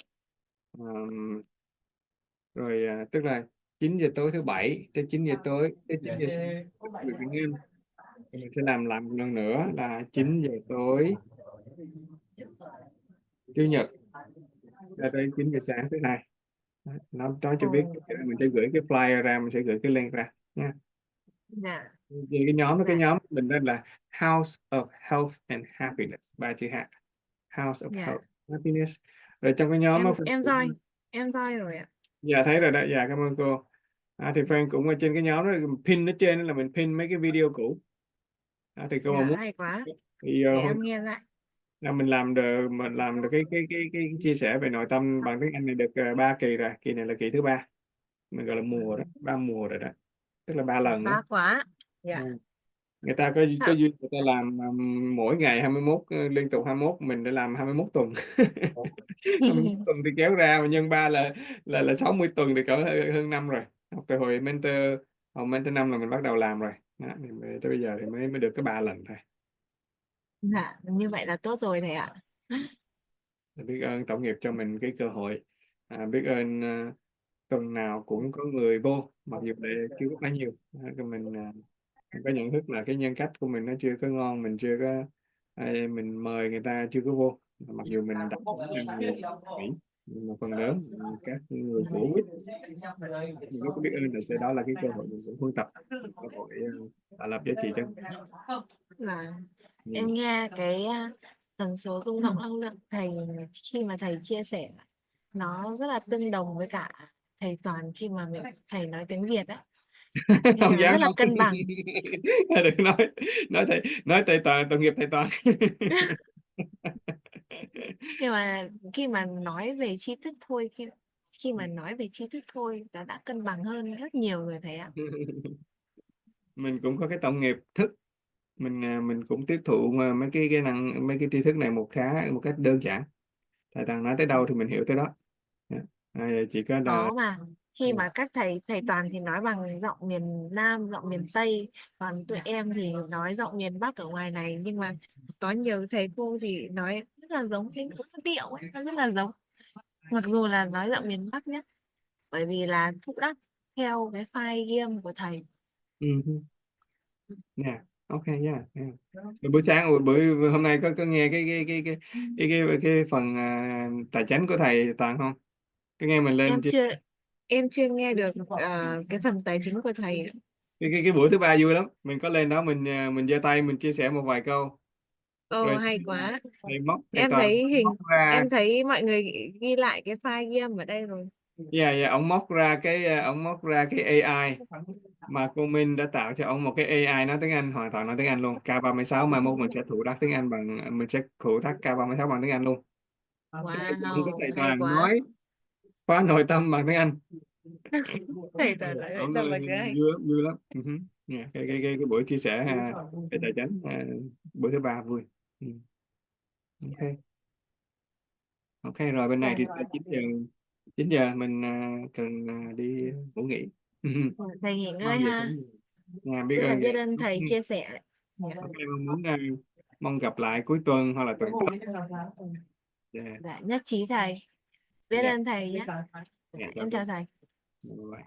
Rồi tức là 9 giờ tối thứ bảy tới 9 giờ tối tới 9 giờ sáng Việt Nam. Thì mình sẽ làm một lần nữa là 9 giờ tối chủ nhật ra tới 9 giờ sáng thứ hai. Đó, nó nói cho biết, Ồ, mình sẽ gửi cái flyer ra, mình sẽ gửi cái link ra nha. dạ, Thì cái dạ, nhóm mình đây là House of Health and Happiness, ba chữ H, House of dạ. Health Happiness. Rồi trong cái nhóm đó, Em roi rồi ạ. dạ thấy rồi đó, dạ cảm ơn cô. Thì Phan cũng ở trên cái nhóm đó, pin ở trên là mình pin mấy cái video cũ. Thì cô mà Dạ muốn hay quá. thì Để hôm em nghe lại. là mình làm được cái chia sẻ về nội tâm bằng tiếng Anh này được 3 kỳ rồi, kỳ này là kỳ thứ ba, mình gọi là mùa đó, 3 mùa rồi đó, tức là 3 lần đó. Khá quá. Ừ. Dạ. Người ta có Dạ. duyên người ta làm mỗi ngày 21 liên tục 21, mình đã làm 21 tuần. 21 tuần thì kéo ra mà nhân 3 là 60 tuần thì cỡ hơn năm rồi. Học từ hồi mentor 5 là mình bắt đầu làm rồi đó, thì tới bây giờ thì mới được cái 3 lần thôi. Dạ, như vậy là tốt rồi thầy ạ. Biết ơn tổng nghiệp cho mình cái cơ hội, biết ơn tuần nào cũng có người vô mặc dù để chưa có bao nhiêu. Mình có nhận thức là cái nhân cách của mình nó chưa có ngon, mình chưa có mình mời người ta chưa có vô, mặc dù mình đặt cho người Mỹ, nhưng mà phần lớn các người của quýt mình rất có biết ơn là đó là cái cơ hội mình cũng huân tập, cơ hội tạo lập giá trị cho mình. Là Ừ. em nghe cái tần số rung động năng lượng thầy khi mà thầy chia sẻ nó rất là tương đồng với cả thầy Toàn khi mà thầy nói tiếng Việt á, nghe Không nó dám rất là đâu. cân bằng. Đừng nói thầy toàn, tội nghiệp thầy toàn. Nhưng mà khi mà nói về tri thức thôi, khi mà nói về tri thức thôi nó đã cân bằng hơn rất nhiều rồi thầy ạ. Mình cũng có cái tổng nghiệp thức, mình cũng tiếp thụ mà mấy cái tri thức này một cách đơn giản, thầy toàn nói tới đâu thì mình hiểu tới đó. Chỉ có là Có mà khi mà các thầy Toàn thì nói bằng giọng miền Nam, giọng miền Tây, còn tụi em thì nói giọng miền Bắc ở ngoài này, nhưng mà có nhiều thầy cô thì nói rất là giống, cái ngữ điệu ấy nó rất là giống, mặc dù là nói giọng miền Bắc nhé, bởi vì là thụ đắc theo cái file game của thầy. ừ. Nè, ok nha. Rồi buổi sáng buổi hôm nay có nghe cái phần tài chính của thầy toàn không? Có nghe mình lên em chưa em chưa nghe được cái phần tài chính của thầy ạ. cái buổi thứ ba vui lắm, mình có lên đó mình giơ tay mình chia sẻ một vài câu. Ồ, Rồi hay quá. thầy móc, thầy Em Toàn thấy móc ra. em thấy mọi người ghi lại cái file ghi âm ở đây rồi. Dạ, dạ, ông móc ra cái AI mà cô Minh đã tạo cho ông một cái AI nói tiếng Anh, hoàn toàn nói tiếng Anh luôn. K36 mai mốt mình sẽ thủ đắc tiếng Anh bằng, mình sẽ thủ thắc K36 bằng tiếng Anh luôn. Cái cũng có Wow, thầy hay Toàn quá. nói khóa nội tâm bằng tiếng Anh. Thầy toàn lại Ông tâm bằng tiếng Anh. vui lắm, vui lắm. Dạ, cái buổi chia sẻ về tài chính buổi thứ ba vui. Ừ. Ok, ok rồi, bên này thì Dạ. 9 giờ mình cần đi ngủ nghỉ. Thầy nghỉ Ngon ngơi vậy ha. không? Dạ, biết Rất là ơn biết ơn thầy dạ. chia sẻ. Dạ. Ok, mong gặp lại cuối tuần hoặc là tuần tới. Dạ, Dạ, nhất trí thầy. Biết dạ, ơn thầy nhé. dạ, Dạ, chào em cô. chào thầy. Bye bye.